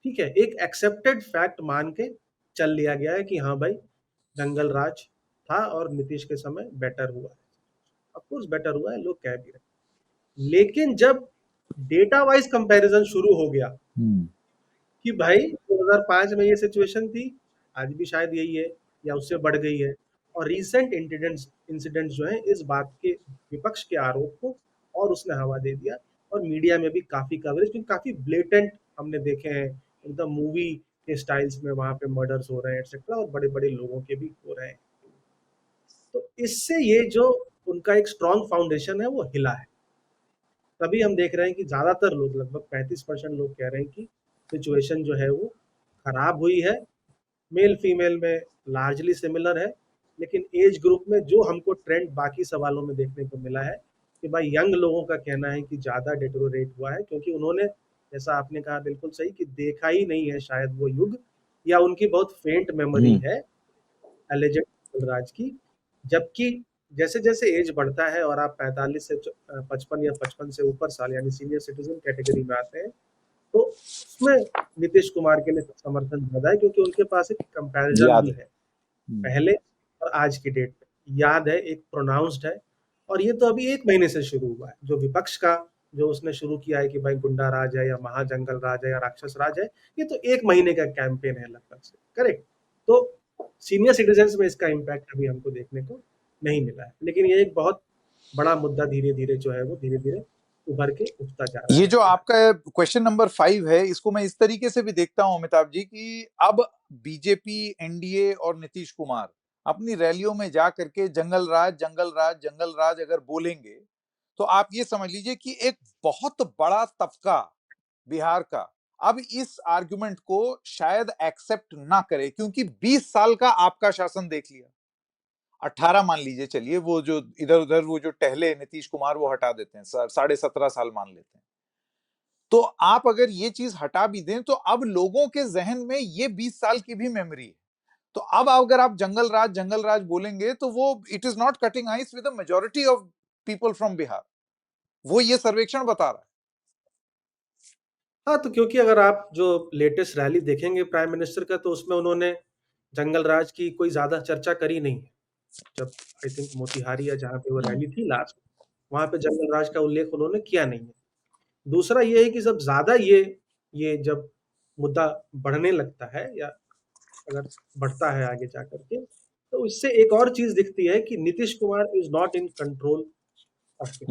ठीक है, एक एक्सेप्टेड फैक्ट मान के चल लिया गया है कि हाँ भाई जंगल राज था और नीतीश के समय बेटर हुआ है। ऑफकोर्स बेटर हुआ है, लोग कह भी रहे। लेकिन जब डेटा वाइज कंपैरिजन शुरू हो गया कि भाई 2005 में ये सिचुएशन थी, आज भी शायद यही है या उससे बढ़ गई है, और रीसेंट इंसिडेंट्स जो है इस बात के, विपक्ष के आरोप को और उसने हवा दे दिया। और मीडिया में भी काफी कवरेज, क्योंकि काफी ब्लेटेंट हमने देखे हैं, एकदम मूवी के स्टाइल्स में वहां पे मर्डर्स हो रहे हैं एक्सेट्रा, और बड़े बड़े लोगों के भी हो रहे हैं। तो इससे ये जो उनका एक स्ट्रॉन्ग फाउंडेशन है वो हिला है। तभी हम देख रहे हैं कि ज्यादातर लोग, लगभग 35% लोग कह रहे हैं कि सिचुएशन जो है वो खराब हुई है। मेल फीमेल में लार्जली सिमिलर है, लेकिन एज ग्रुप में जो हमको ट्रेंड बाकी सवालों में देखने को मिला है कि भाई यंग लोगों का कहना है कि ज्यादा डिटेरोरेट हुआ है, क्योंकि उन्होंने, जैसा आपने कहा बिल्कुल सही, कि देखा ही नहीं है शायद वो युग, या उनकी बहुत फेंट मेमोरी है एलिजेंड राज की। जबकि जैसे जैसे एज बढ़ता है और आप 45 से 55 या 55 से ऊपर साल यानी सीनियर सिटीजन कैटेगरी में आते हैं, तो उसमें नीतीश कुमार के लिए समर्थन ज्यादा है, क्योंकि उनके पास एक कंपैरिजन भी है पहले और आज की डेट में, याद है, एक प्रोनाउंस्ड है। और ये तो अभी एक महीने से शुरू हुआ है, जो विपक्ष का जो उसने शुरू किया है कि भाई गुंडा राज है या महाजंगल राज है या राक्षस राज है, ये तो एक महीने का कैंपेन है लगभग से, करेक्ट। तो सीनियर सिटीजन्स में इसका इम्पैक्ट अभी हमको देखने को नहीं मिला है, लेकिन ये एक बहुत बड़ा मुद्दा धीरे धीरे जो है वो धीरे धीरे उभर के उठता जा रहा है। ये जो आपका क्वेश्चन नंबर 5 है, इसको मैं इस तरीके से भी देखता हूं अमिताभ जी कि अब बीजेपी, एनडीए और नीतीश कुमार अपनी रैलियों में जा करके जंगल राज जंगल राज जंगल राज अगर बोलेंगे, तो आप ये समझ लीजिए कि एक बहुत बड़ा तबका बिहार का अब इस आर्गुमेंट को शायद एक्सेप्ट ना करे, क्योंकि 20 साल का आपका शासन देख लिया। 18 मान लीजिए, चलिए वो जो इधर उधर वो जो टहले नीतीश कुमार वो हटा देते हैं, 17.5 साल मान लेते हैं। तो आप अगर ये चीज हटा भी दें तो अब लोगों के जहन में ये 20 साल की भी मेमोरी है। तो अब अगर आप जंगल राज बोलेंगे तो वो it is not cutting ice with the majority of people from Bihar, वो ये सर्वेक्षण बता रहा है। हाँ, तो क्योंकि अगर आप जो लेटेस्ट रैली देखेंगे प्राइम मिनिस्टर का, तो उसमें उन्होंने जंगल राज की कोई ज्यादा चर्चा करी नहीं है। जब आई थिंक मोतिहारी या जहाँ पे वो रैली थी लास्ट, वहां पे जंगल राज का उल्लेख उन्होंने किया नहीं है। दूसरा ये है कि जब ज्यादा ये जब मुद्दा बढ़ने लगता है या अगर बढ़ता है आगे जा करके, तो इससे एक और चीज दिखती है कि Nitish Kumar is not in control of it.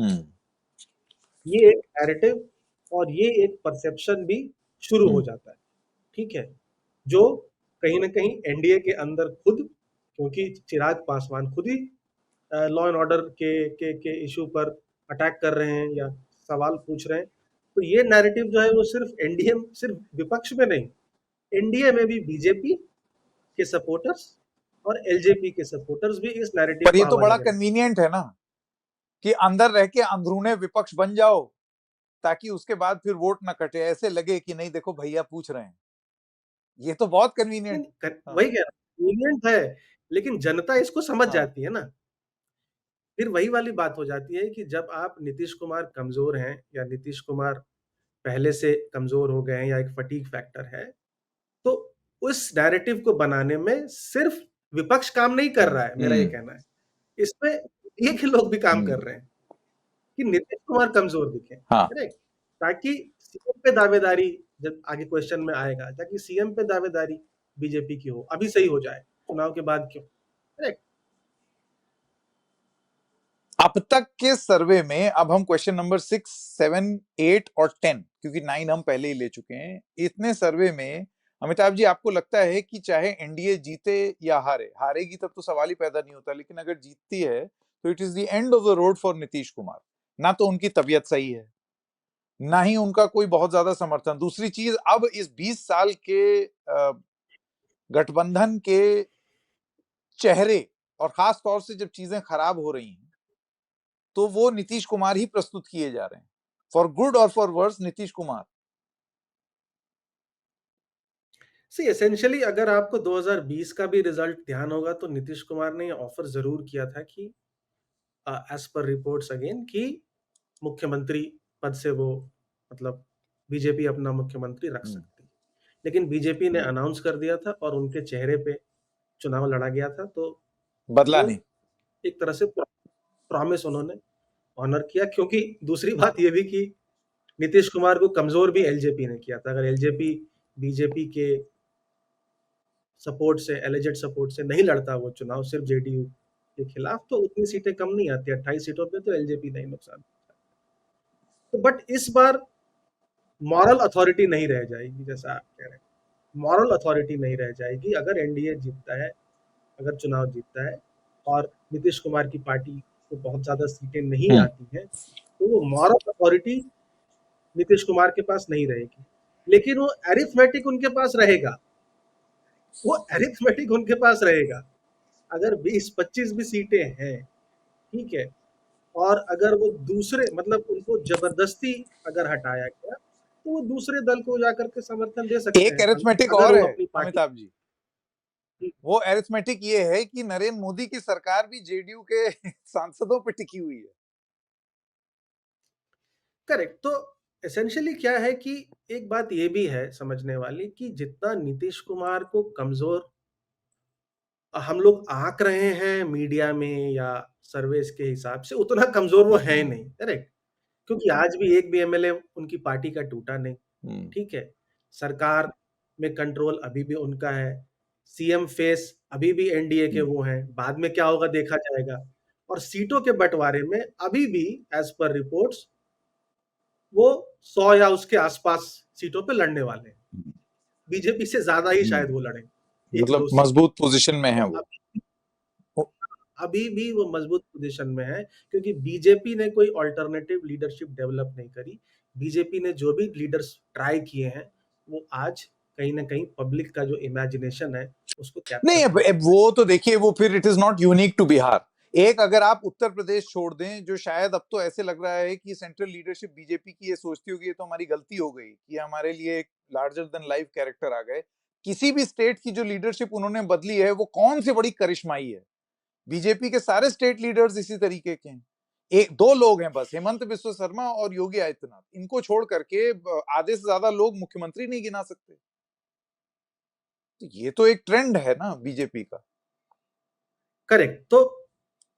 ये एक नैरेटिव और ये एक परसेप्शन भी शुरू हो जाता है, ठीक है, जो कहीं ना कहीं एनडीए के अंदर खुद, क्योंकि चिराग पासवान खुद ही लॉ एंड ऑर्डर के इशू पर अटैक कर रहे हैं या सवाल पूछ रहे हैं, तो ये नैरेटिव जो है वो सिर्फ एनडीए, सिर्फ विपक्ष में नहीं, एनडीए में भी बीजेपी के सपोर्टर्स और एलजेपी के सपोर्टर्स भी इस नैरेटिव पर को ये तो हवा बड़ा देने लगे। कन्वीनियंट है ना कि अंदर रह के अंदरूने विपक्ष बन जाओ ताकि उसके बाद फिर वोट ना कटे, ऐसे लगे कि नहीं देखो भैया पूछ रहे हैं। ये तो बहुत कन्वीनियंट। हाँ, वही कह रहा हूँ, यूनियन है, लेकिन जनता इसको समझ हाँ, जाती है ना। फिर वही वाली बात हो जाती है कि जब आप नीतीश कुमार कमजोर हैं या नीतीश कुमार पहले से कमजोर हो गए हैं या एक फटीग फैक्टर है, तो उस नैरेटिव को बनाने में सिर्फ विपक्ष काम नहीं कर रहा है, मेरा ये कहना है। इसमें एक ही लोग भी काम कर रहे हैं कि नीतीश कुमार कमजोर दिखे, हाँ, करेक्ट, ताकि सीएम पे दावेदारी, जब आगे क्वेश्चन में आएगा, ताकि सीएम पे दावेदारी बीजेपी की हो, अभी सही हो जाए, चुनाव के बाद क्यों, करेक्ट। अब तक के सर्वे में, अब हम क्वेश्चन नंबर 6, 7, 8 और 10, क्योंकि 9 हम पहले ही ले चुके हैं, इतने सर्वे में अमिताभ जी आपको लगता है कि चाहे एनडीए जीते या हारे, हारेगी तब तो सवाल ही पैदा नहीं होता, लेकिन अगर जीतती है तो it is the end of the road for Nitish Kumar? ना तो उनकी तबीयत सही है, ना ही उनका कोई बहुत ज्यादा समर्थन। दूसरी चीज, अब इस 20 साल के गठबंधन के चेहरे, और खास तौर से जब चीजें खराब हो रही हैं, तो वो नीतीश कुमार ही प्रस्तुत किए जा रहे हैं, फॉर गुड और for worse Nitish Kumar. See essentially अगर आपको 2020 का भी रिजल्ट ध्यान होगा तो नीतीश कुमार ने ऑफर जरूर किया था कि एज पर रिपोर्ट्स अगेन कि मुख्यमंत्री पद से वो, मतलब बीजेपी अपना मुख्यमंत्री रख सकती है, लेकिन बीजेपी ने अनाउंस कर दिया था और उनके चेहरे पे चुनाव लड़ा गया था, तो बदला वो नहीं। एक तरह से प्रॉमिस उन्होंने ऑनर किया। क्योंकि दूसरी बात ये भी कि नीतीश कुमार को कमजोर भी एलजेपी ने किया था। अगर एलजेपी बीजेपी के सपोर्ट से, एलिजेड सपोर्ट से नहीं लड़ता वो चुनाव सिर्फ जेडीयू के खिलाफ, तो उतनी सीटें कम नहीं आती, 28 सीटों पे तो एलजेपी नहीं नुकसान। तो बट इस बार मॉरल अथॉरिटी नहीं रह जाएगी, जैसा आप कह रहे हैं, मॉरल अथॉरिटी नहीं रह जाएगी अगर एनडीए जीतता है, अगर चुनाव जीतता है और नीतीश कुमार की पार्टी को बहुत ज्यादा सीटें नहीं आती हैं, तो वो मॉरल अथॉरिटी नीतीश कुमार के पास नहीं रहेगी, लेकिन वो एरिथमेटिक उनके पास रहेगा। वो एरिथमेटिक उनके पास रहेगा। अगर 20-25 भी सीटें हैं, ठीक है, और अगर वो दूसरे, मतलब उनको जबरदस्ती अगर हटाया गया, तो वो दूसरे दल को जाकर के समर्थन दे सकते एक हैं, एरिथमेटिक अगर और वो है अपनी पार्टी। अमिताभ जी, वो एरिथमेटिक ये है कि नरेंद्र मोदी की सरकार भी जेडीयू के सांसदों पर टिकी हुई है। करेक्ट। तो एसेंशियली क्या है कि एक बात ये भी है समझने वाली कि जितना नीतीश कुमार को कमजोर हम लोग आंक रहे हैं मीडिया में या सर्वेस के हिसाब से, उतना कमजोर वो है नहीं, करेक्ट। क्योंकि आज भी एक भी एमएलए उनकी पार्टी का टूटा नहीं, ठीक है। सरकार में कंट्रोल अभी भी उनका है, सीएम फेस अभी भी एनडीए के वो हैं, बाद में क्या होगा देखा जाएगा। और सीटों के बंटवारे में अभी भी एज पर रिपोर्ट्स वो 100 या उसके आसपास सीटों पे लड़ने वाले हैं। बीजेपी से ज्यादा ही शायद वो लड़े, एक मतलब दो सीट। मजबूत पोजीशन में है तो वो। अभी भी वो मजबूत पोजीशन में है, क्योंकि बीजेपी ने कोई ऑल्टरनेटिव लीडरशिप डेवलप नहीं करी। बीजेपी ने जो भी लीडर्स ट्राई किए हैं, वो आज कहीं ना कहीं पब्लिक का जो इमेजिनेशन है उसको कैप्चर नहीं, नहीं कर अब वो तो देखिए, वो फिर it is not unique to Bihar. एक अगर आप उत्तर प्रदेश छोड़ दें, जो शायद अब तो ऐसे लग रहा है कि सेंट्रल लीडरशिप बीजेपी की ये सोचती होगी ये तो हमारी गलती हो गई कि हमारे लिए एक लार्जर देन लाइफ कैरेक्टर आ गए। किसी भी स्टेट की जो लीडरशिप उन्होंने बदली है वो कौन सी बड़ी करिश्माई है। बीजेपी के सारे स्टेट लीडर्स इसी तरीके के हैं। एक दो लोग हैं बस, हेमंत बिस्वा शर्मा और योगी आदित्यनाथ, इनको छोड़ करके आधे से ज्यादा लोग मुख्यमंत्री नहीं गिना सकते। तो ये तो एक ट्रेंड है ना बीजेपी का। करेक्ट। तो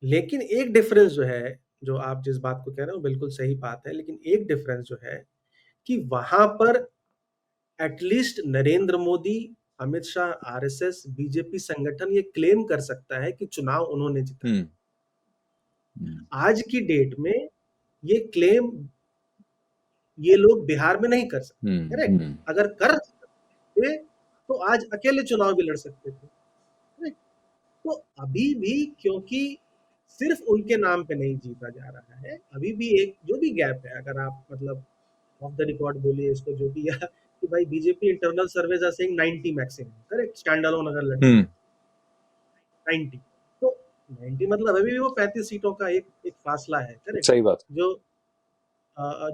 लेकिन एक डिफरेंस जो है, जो आप जिस बात को कह रहे हो बिल्कुल सही बात है, लेकिन एक डिफरेंस जो है कि वहां पर at least Narendra Modi, Amit Shah, RSS, BJP संगठन ये क्लेम कर सकता है कि चुनाव उन्होंने जीता। आज की डेट में ये क्लेम ये लोग बिहार में नहीं कर सकते, करेक्ट। अगर कर सकते तो आज अकेले चुनाव भी लड़ सकते थे, करेक्ट। तो अभी भी क्योंकि सिर्फ उनके नाम पे नहीं जीता जा रहा है, अभी भी एक जो भी गैप है, अगर आप मतलब ऑफ द रिकॉर्ड बोलिए इसको जो भी, या कि भाई BJP internal surveys are saying 90 maximum, correct, stand alone अगर लड़े 90, तो 90 मतलब अभी भी वो 35 सीटों का एक एक फासला है, करेक्ट। सही बात। जो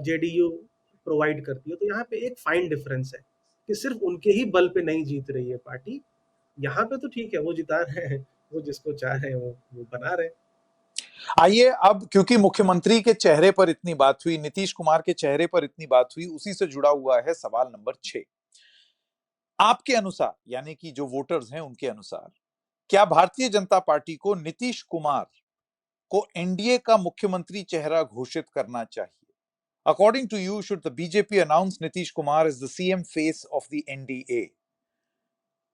जेडीयू प्रोवाइड करती है। तो यहाँ पे एक फाइन डिफरेंस है कि सिर्फ उनके ही बल पे नहीं जीत रही है पार्टी। यहाँ पे तो ठीक है, वो जिता रहे हैं, वो जिसको चाह रहे हैं वो बना रहे हैं। आइए अब, क्योंकि मुख्यमंत्री के चेहरे पर इतनी बात हुई, नीतीश कुमार के चेहरे पर इतनी बात हुई, उसी से जुड़ा हुआ है सवाल नंबर 6। आपके अनुसार, यानी कि जो वोटर्स हैं उनके अनुसार, क्या भारतीय जनता पार्टी को नीतीश कुमार को एनडीए का मुख्यमंत्री चेहरा घोषित करना चाहिए? According to you, should the BJP announce Nitish Kumar as the CM face of the NDA?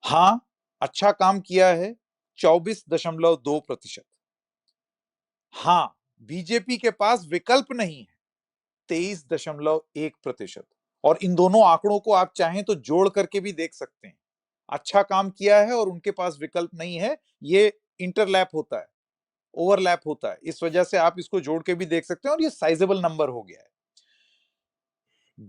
हां, अच्छा काम किया है 24.2%। हां, बीजेपी के पास विकल्प नहीं है 23.1%। और इन दोनों आंकड़ों को आप चाहें तो जोड़ करके भी देख सकते हैं। अच्छा काम किया है और उनके पास विकल्प नहीं है, ये इंटरलैप होता है, ओवरलैप होता है, इस वजह से आप इसको जोड़ के भी देख सकते हैं और ये साइजेबल नंबर हो गया है।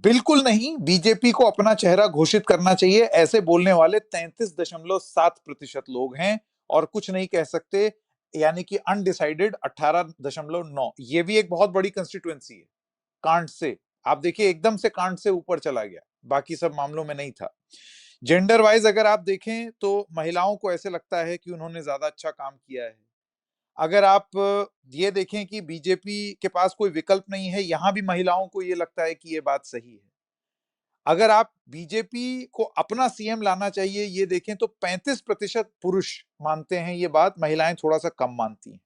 बिल्कुल नहीं, बीजेपी को अपना चेहरा घोषित करना चाहिए, ऐसे बोलने वाले 33.7% लोग हैं, और कुछ नहीं कह सकते, यानी कि अनडिसाइडेड 18.9। ये भी एक बहुत बड़ी कंस्टिट्यूएंसी है। कांट से आप देखिए, एकदम से कांट से ऊपर चला गया, बाकी सब मामलों में नहीं था। जेंडर वाइज अगर आप देखें तो महिलाओं को ऐसे लगता है कि उन्होंने ज्यादा अच्छा काम किया है। अगर आप ये देखें कि बीजेपी के पास कोई विकल्प नहीं है, यहां भी महिलाओं को ये लगता है कि ये बात सही है। अगर आप बीजेपी को अपना सीएम लाना चाहिए ये देखें तो 35% पुरुष मानते हैं ये बात, महिलाएं थोड़ा सा कम मानती हैं।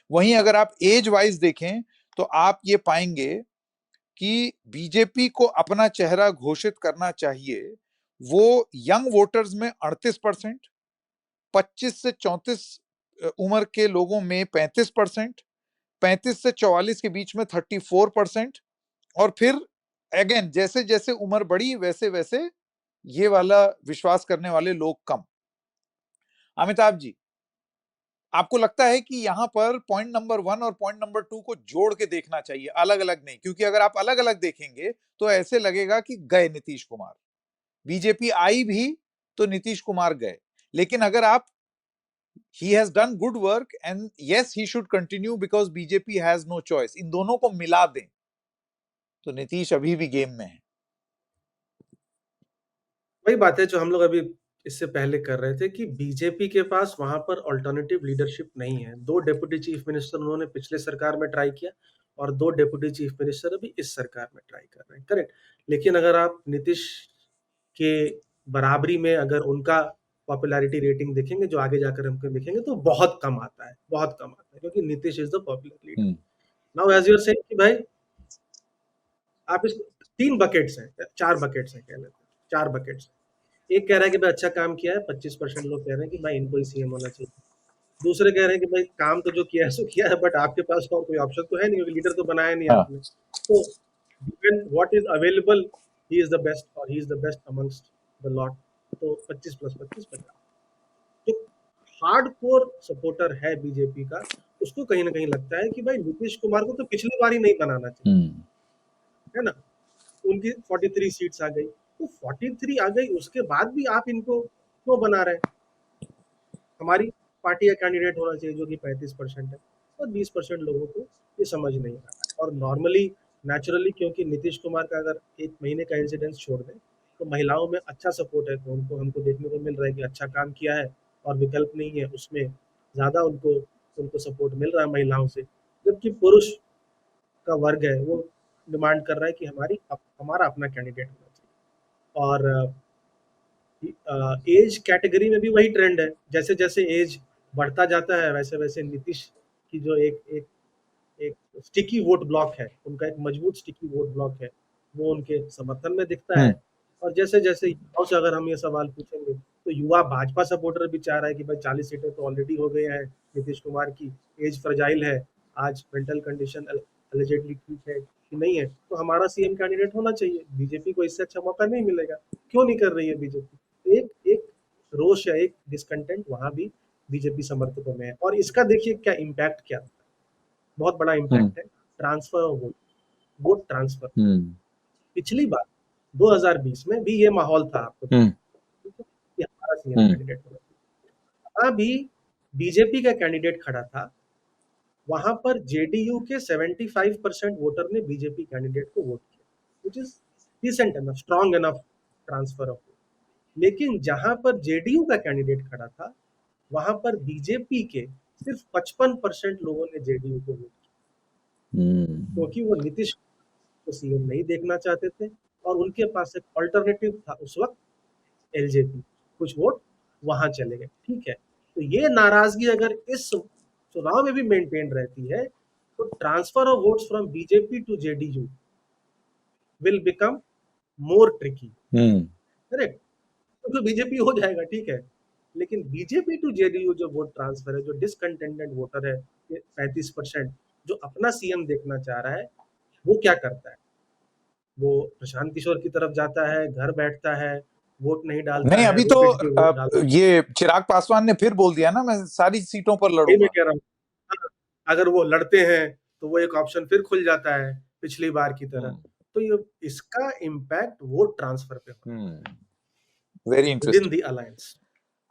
वहीं अगर आप एज वाइज देखें तो आप ये पाएंगे कि बीजेपी को अपना चेहरा घोषित करना चाहिए, वो यंग वोटर्स में 38%, 25 से 34 उम्र के लोगों में 35%, 35 से 44 के बीच में 34%, और फिर अगेन जैसे जैसे उम्र बढ़ी वैसे वैसे ये वाला विश्वास करने वाले लोग कम। अमिताभ जी, आपको लगता है कि यहां पर पॉइंट नंबर 1 और पॉइंट नंबर 2 को जोड़ के देखना चाहिए, अलग अलग नहीं? क्योंकि अगर आप अलग अलग देखेंगे तो ऐसे लगेगा कि गए नीतीश कुमार, बीजेपी आई भी तो नीतीश कुमार गए। लेकिन अगर आप he has done good work and yes he should continue because BJP has no choice, इन दोनों को मिला दें तो नीतीश अभी भी गेम में है। वही बात है जो हम लोग अभी इससे पहले कर रहे थे कि बीजेपी के पास वहां पर ऑल्टरनेटिव लीडरशिप नहीं है। 2 डेप्यूटी चीफ मिनिस्टर उन्होंने पिछले सरकार में ट्राई किया और 2 डेप्यूटी चीफ मिनिस्टर अभी इस सरकार में ट्राई कर रहे हैं, करेक्ट। लेकिन अगर आप नीतीश के बराबरी में अगर उनका पॉपुलैरिटी रेटिंग देखेंगे जो आगे जाकर हमको देखेंगे तो बहुत कम आता है, बहुत कम आता है, क्योंकि Nitish is the popular leader. Now as you are saying कि भाई आप इस 3 बकेट्स हैं, 4 बकेट्स हैं, कह लेते हैं 4 बकेट्स। एक कह रहा है कि भाई अच्छा काम किया है, 25% लोग कह रहे हैं कि भाई इनको ही सीएम होना चाहिए। दूसरे कह रहे हैं कि भाई काम तो जो किया है सो किया है, बट आपके पास और कोई ऑप्शन तो है नहीं, क्योंकि लीडर तो बनाया नहीं हाँ। आपने। तो what is available, he is the best और he is the best amongst the lot. तो 25 + 25 50। जो हार्डकोर सपोर्टर है बीजेपी का, उसको कहीं ना कहीं लगता है कि भाई नीतीश कुमार को तो पिछली बार ही नहीं बनाना चाहिए, है ना। उनकी 43 सीट्स आ गई, तो 43 आ गई उसके बाद भी आप इनको क्यों बना रहे हैं? हमारी पार्टी का कैंडिडेट होना चाहिए जो कि 35% है, और 20% लोगों को ये समझ नहीं आ रहा है। और नॉर्मली नेचुरली क्योंकि नीतीश कुमार का अगर 1 महीने का इंसिडेंस छोड़ दें तो महिलाओं में अच्छा सपोर्ट है, तो उनको हमको देखने को मिल रहा है कि अच्छा काम किया है और विकल्प नहीं है उसमें, ज़्यादा उनको उनको सपोर्ट मिल रहा है महिलाओं से। जबकि पुरुष का वर्ग है वो डिमांड कर रहा है कि हमारा अपना कैंडिडेट होना चाहिए। और एज कैटेगरी में भी वही ट्रेंड है, जैसे जैसे एज बढ़ता जाता है वैसे वैसे नीतीश की जो एक एक एक स्टिकी वोट ब्लॉक है, उनका एक मजबूत स्टिकी वोट ब्लॉक है, वो उनके समर्थन में दिखता है। और जैसे जैसे युवाओं से अगर हम ये सवाल पूछेंगे तो युवा भाजपा सपोर्टर भी चाह रहा है कि भाई 40 सीटें तो ऑलरेडी हो गए हैं नीतीश कुमार की, एज फ्रजाइल है, आज मेंटल कंडीशन एलिजिबली ठीक है कि नहीं है, तो हमारा सीएम कैंडिडेट होना चाहिए, बीजेपी को इससे अच्छा मौका नहीं मिलेगा। क्यों नहीं कर रही है बीजेपी? एक एक रोष या एक डिसकंटेंट वहां भी बीजेपी समर्थकों में है। और इसका देखिए क्या इम्पैक्ट, क्या बहुत बड़ा इम्पैक्ट है, transfer of vote, vote transfer. पिछली बार 2020 में भी ये माहौल था, आपको कि हमारा सीएम कैंडिडेट होगा, वहां भी बीजेपी का कैंडिडेट खड़ा था, वहां पर जेडीयू के 75% वोटर ने बीजेपी कैंडिडेट को वोट किया, which is decent enough, strong enough transfer of. लेकिन जहां पर जेडीयू का कैंडिडेट खड़ा था, वहां पर बीजेपी के सिर्फ 55% लोगों ने जेडीयू को वोट किया, क्योंकि वो नीतीश को सीएम नहीं देखना चाहते थे और उनके पास एक ऑल्टरनेटिव था उस वक्त, एलजेपी। कुछ वोट वहां चले गए, ठीक है। तो ये नाराजगी अगर इस चुनाव में भी मेंटेन रहती है, तो transfer of votes from BJP to JDU will become more tricky, correct. तो बीजेपी हो जाएगा, ठीक है, लेकिन बीजेपी टू जेडीयू जो वोट ट्रांसफर है, जो डिसकंटेंटेड वोटर है 35%, जो अपना सीएम देखना चाह रहा है, वो क्या करता है? वो प्रशांत किशोर की तरफ जाता है, घर बैठता है, वोट नहीं डालता नहीं, है, अभी तो रिपीटेटिव वोट डालता ये चिराग पासवान ने फिर बोल दिया ना, मैं सारी सीटों पर है। यही मैं लड़ूंगा। कह रहा हूँ। हाँ, अगर वो लड़ते हैं तो वो एक ऑप्शन फिर खुल जाता है पिछली बार की तरह। तो ये इसका इम्पैक्ट वोट ट्रांसफर पे very with in interesting. The alliance.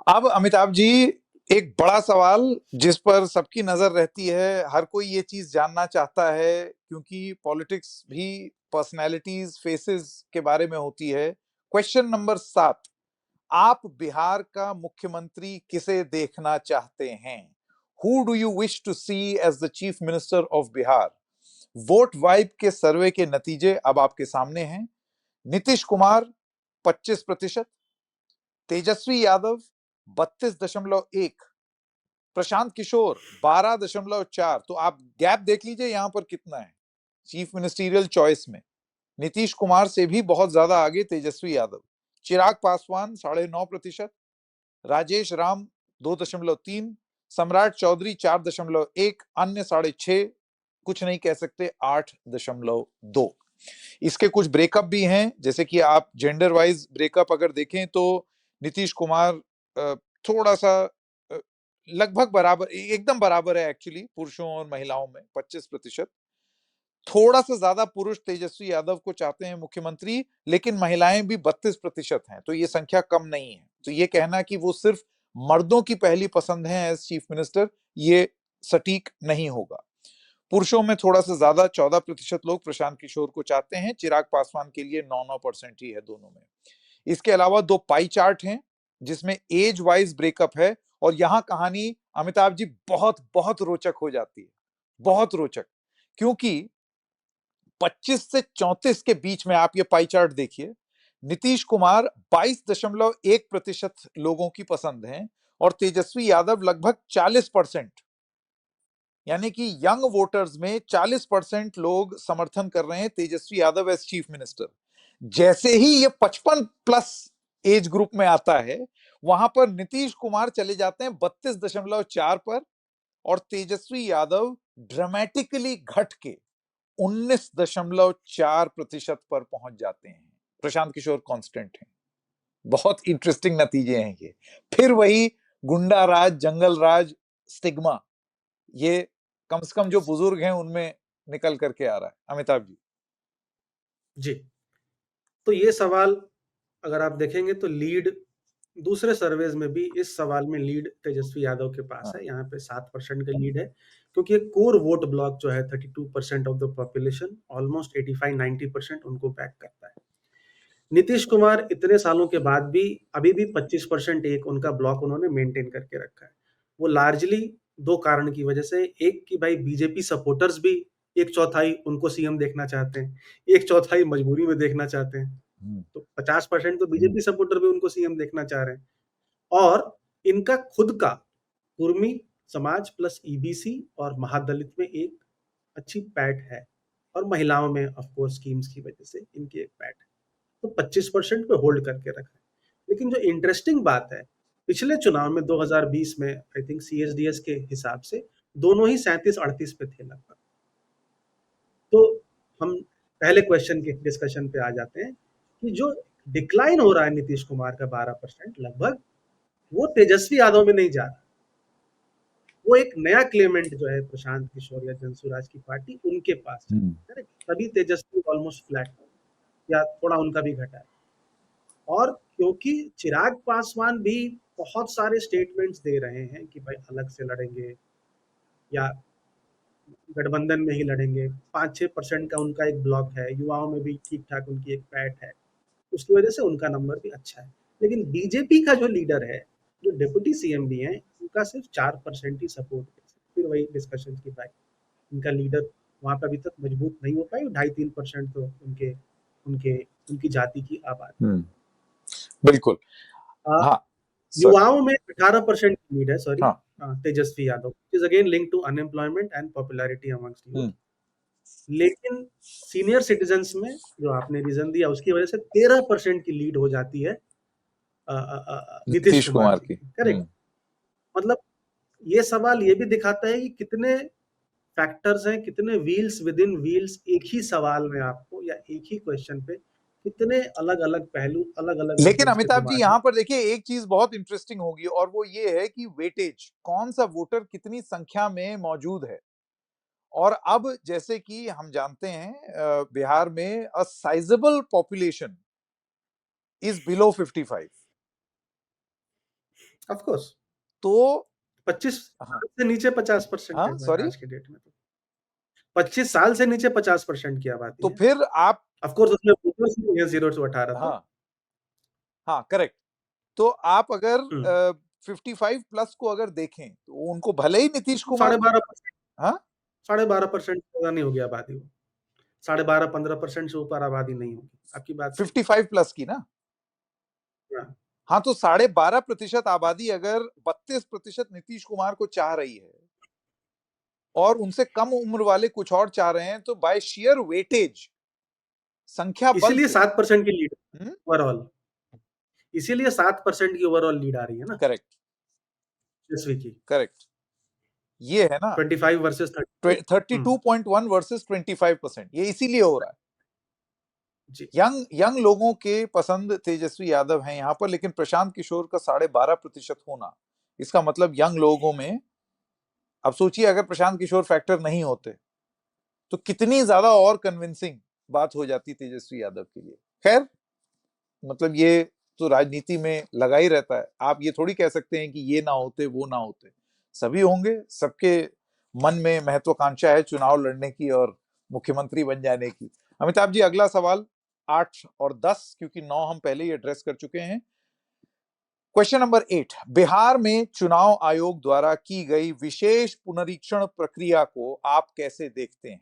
अब अमिताभ जी, एक बड़ा सवाल जिस पर सबकी नजर रहती है, हर कोई ये चीज जानना चाहता है, क्योंकि पॉलिटिक्स भी पर्सनैलिटीज, फेसेस के बारे में होती है। क्वेश्चन नंबर 7, आप बिहार का मुख्यमंत्री किसे देखना चाहते हैं? Who do you wish to see as the chief minister of Bihar? Vote vibe के सर्वे के नतीजे अब आपके सामने हैं। नीतीश कुमार 25%, तेजस्वी यादव 32.1, प्रशांत किशोर 12.4। तो आप गैप देख लीजिए यहां पर कितना है चीफ मिनिस्टीरियल चॉइस में। नीतीश कुमार से भी बहुत ज्यादा आगे तेजस्वी यादव। चिराग पासवान 9.5%, राजेश राम 2.3, सम्राट चौधरी 4.1, अन्य 6.5, कुछ नहीं कह सकते 8.2। इसके कुछ ब्रेकअप भी हैं, जैसे कि आप जेंडर वाइज ब्रेकअप अगर देखें तो नीतीश कुमार थोड़ा सा लगभग बराबर, एकदम बराबर है एक्चुअली, पुरुषों और महिलाओं में 25%। थोड़ा सा ज्यादा पुरुष तेजस्वी यादव को चाहते हैं मुख्यमंत्री, लेकिन महिलाएं भी 32% हैं, तो ये संख्या कम नहीं है। तो ये कहना कि वो सिर्फ मर्दों की पहली पसंद है एज चीफ मिनिस्टर, ये सटीक नहीं होगा। पुरुषों में थोड़ा सा ज्यादा 14% लोग प्रशांत किशोर को चाहते हैं, चिराग पासवान के लिए 9% ही है दोनों में। इसके अलावा 2 पाई चार्ट हैं जिसमें एज वाइज ब्रेकअप है, और यहां कहानी अमिताभ जी बहुत बहुत रोचक हो जाती है, बहुत रोचक। क्योंकि 25 से 34 के बीच में आप ये पाई चार्ट देखिए, नीतीश कुमार 22.1% लोगों की पसंद है, और तेजस्वी यादव लगभग 40%। यानी कि यंग वोटर्स में 40% लोग समर्थन कर रहे हैं Tejashwi Yadav as chief minister. जैसे ही ये 55 प्लस एज ग्रुप में आता है, वहां पर नीतीश कुमार चले जाते हैं 32.4 पर, और तेजस्वी यादव ड्रामेटिकली घट के 19.4% पर पहुंच जाते हैं। प्रशांत किशोर कांस्टेंट हैं। बहुत इंटरेस्टिंग नतीजे हैं ये। फिर वही गुंडा राज, जंगल राज स्टिग्मा, ये कम से कम जो बुजुर्ग हैं उनमें निकल करके आ रहा है। अमिताभ जी। जी, तो ये सवाल अगर आप देखेंगे तो लीड दूसरे सर्वेज में भी इस सवाल में लीड तेजस्वी यादव के पास हाँ। है। यहाँ पे 7% का लीड है, क्योंकि एक कोर वोट ब्लॉक जो है 32% ऑफ द पॉपुलेशन, ऑलमोस्ट 85-90% उनको बैक करता है। नीतीश कुमार इतने सालों के बाद भी अभी भी 25% एक उनका ब्लॉक उन्होंने मेंटेन करके रखा है। वो लार्जली 2 कारण की वजह से, एक कि भाई बीजेपी सपोर्टर्स भी 1/4 उनको सीएम देखना चाहते हैं, 1/4 मजबूरी में देखना चाहते हैं। तो 50% तो बीजेपी सपोर्टर भी उनको सीएम देखना चाह रहे हैं। और इनका खुद का कुर्मी समाज प्लस ईबीसी और महादलित में एक अच्छी पैठ है, और महिलाओं में ऑफ कोर्स स्कीम्स की वजह से इनकी एक पैठ है। तो 25% पे होल्ड करके रखा है। लेकिन जो इंटरेस्टिंग बात है, पिछले चुनाव में 2020 में आई थिंक सीएसडीएस के हिसाब से दोनों ही 37-38 पे थे लगभग। तो हम पहले क्वेश्चन के डिस्कशन पे आ जाते हैं कि जो डिक्लाइन हो रहा है नीतीश कुमार का 12% लगभग, वो तेजस्वी यादव में नहीं जा रहा। वो एक नया क्लेमेंट जो है प्रशांत किशोर या जनसुराज की पार्टी, उनके पास है, करेक्ट। तभी तेजस्वी ऑलमोस्ट फ्लैट या थोड़ा उनका भी घटा है। और क्योंकि चिराग पासवान भी बहुत सारे स्टेटमेंट्स दे रहे हैं कि भाई अलग से लड़ेंगे, या गठबंधन में ही लड़ेंगे, 5-6% का उनका एक ब्लॉक है, युवाओं में भी ठीक ठाक उनकी एक पैठ है, उसकी वजह से उनका नंबर भी अच्छा है। लेकिन बीजेपी का जो लीडर है, जो डिप्टी सीएम भी है, उनका सिर्फ 4% ही सपोर्ट है। फिर वही डिस्कशन की बात, उनका लीडर वहां पे अभी तक मजबूत नहीं हो पाई, 2.5-3% तो उनके उनके उनकी जाति की आबादी। बिल्कुल। आ, हाँ सर। युवाओं में 18% की लीड है, सॉरी, हाँ। Tejashwi Yadav, is again link to unemployment and popularity amongst youth. लेकिन सीनियर सिटीजन्स में जो आपने रीजन दिया, उसकी वजह से 13% की लीड हो जाती है नीतीश नीतीश कुमार कुमार जी की। की। करेक्ट। मतलब ये सवाल ये भी दिखाता है कि कितने फैक्टर्स हैं, कितने व्हील्स विद इन व्हील्स एक ही सवाल में आपको, या एक ही क्वेश्चन पे कितने अलग अलग पहलू, अलग अलग लेकिन लीडर्स के अमिताभ जी दिमाग में। यहां पर देखिए एक चीज बहुत इंटरेस्टिंग होगी और वो ये है कि वेटेज, कौन सा वोटर कितनी संख्या में मौजूद है। और अब जैसे कि हम जानते हैं बिहार में a sizeable population is below 55। Of course तो 25 हाँ। से नीचे 50% है हाँ भाई सॉरी। आज के डेट में। तो 25 साल से नीचे 50% की तो आबादी है। फिर आप ऑफ कोर्स उसमें वोटर्स भी हैं 0 से 18 तक। हाँ हाँ करेक्ट। तो आप अगर हम्म 55 प्लस को अगर देखें तो उनको भले ही नीतीश कुमार। 12.5%, हाँ 12.5% ज्यादा नहीं होगी आबादी वो। 12.5-15% से ऊपर आबादी नहीं होगी, आपकी बात सही। 55 प्लस की ना। हाँ, हाँ तो 12.5% आबादी अगर 32% नीतीश कुमार को चाह रही है और उनसे कम उम्र वाले कुछ और चाह रहे हैं तो बाय शेयर वेटेज, संख्या बल इसीलिए से। 7% की लीड ओवरऑल, इसीलिए 7% की ओवरऑल लीड आ रही है ना करेक्ट। तेजस्वी की। करेक्ट। ये है ना 25 वर्सेस 32। 32.1 वर्सेस 25%, ये इसीलिए हो रहा है। जी। यंग यंग लोगों के पसंद तेजस्वी यादव हैं यहां पर, लेकिन प्रशांत किशोर का 12.5% होना, इसका मतलब यंग लोगों में, अब सोचिए अगर प्रशांत किशोर फैक्टर नहीं होते तो कितनी ज्यादा और कन्विंसिंग बात हो जाती तेजस्वी यादव के लिए। खैर, मतलब ये तो राजनीति में लगा ही रहता है, आप ये थोड़ी कह सकते हैं कि ये ना होते वो ना होते, सभी होंगे, सबके मन में महत्वाकांक्षा है चुनाव लड़ने की और मुख्यमंत्री बन जाने की। अमिताभ जी अगला सवाल 8 और 10, क्योंकि 9 हम पहले ही एड्रेस कर चुके हैं। क्वेश्चन नंबर 8, बिहार में चुनाव आयोग द्वारा की गई विशेष पुनरीक्षण प्रक्रिया को आप कैसे देखते हैं?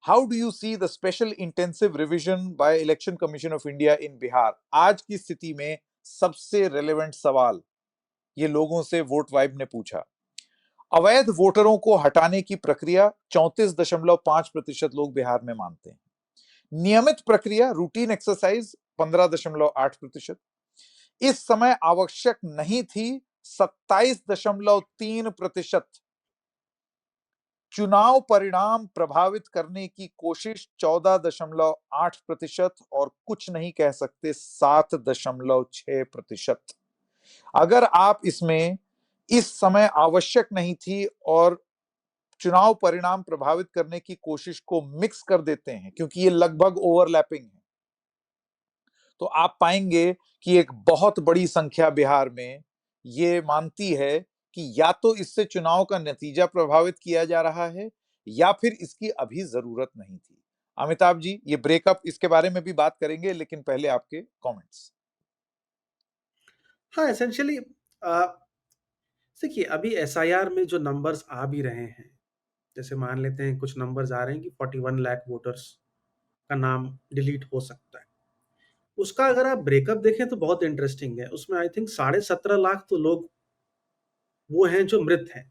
How do you see the special intensive revision by election commission of India in Bihar? आज की स्थिति में सबसे रेलेवेंट सवाल ये लोगों से वोट वाइब ने पूछा। अवैध वोटरों को हटाने की प्रक्रिया 34.5% लोग बिहार में मानते हैं। नियमित प्रक्रिया रूटीन एक्सरसाइज 15.8%। इस समय आवश्यक नहीं थी 27.3%। चुनाव परिणाम प्रभावित करने की कोशिश 14.8% और कुछ नहीं कह सकते 7.6%। अगर आप इसमें इस समय आवश्यक नहीं थी और चुनाव परिणाम प्रभावित करने की कोशिश को मिक्स कर देते हैं, क्योंकि ये लगभग ओवरलैपिंग है, तो आप पाएंगे कि एक बहुत बड़ी संख्या बिहार में ये मानती है कि या तो इससे चुनाव का नतीजा प्रभावित किया जा रहा है या फिर इसकी अभी जरूरत नहीं थी। अमिताभ जी ये ब्रेकअप, इसके बारे में भी बात करेंगे, लेकिन पहले आपके कमेंट्स। हाँ, एसेंशियली देखिए अभी एसआईआर में जो नंबर्स आ भी रहे हैं, जैसे मान लेते हैं कुछ नंबर्स आ रहे हैं कि 41 लाख वोटर्स का नाम डिलीट हो सकता है। उसका अगर आप ब्रेकअप देखें तो बहुत इंटरेस्टिंग है। उसमें आई थिंक 17.5 लाख तो लोग वो हैं जो मृत हैं।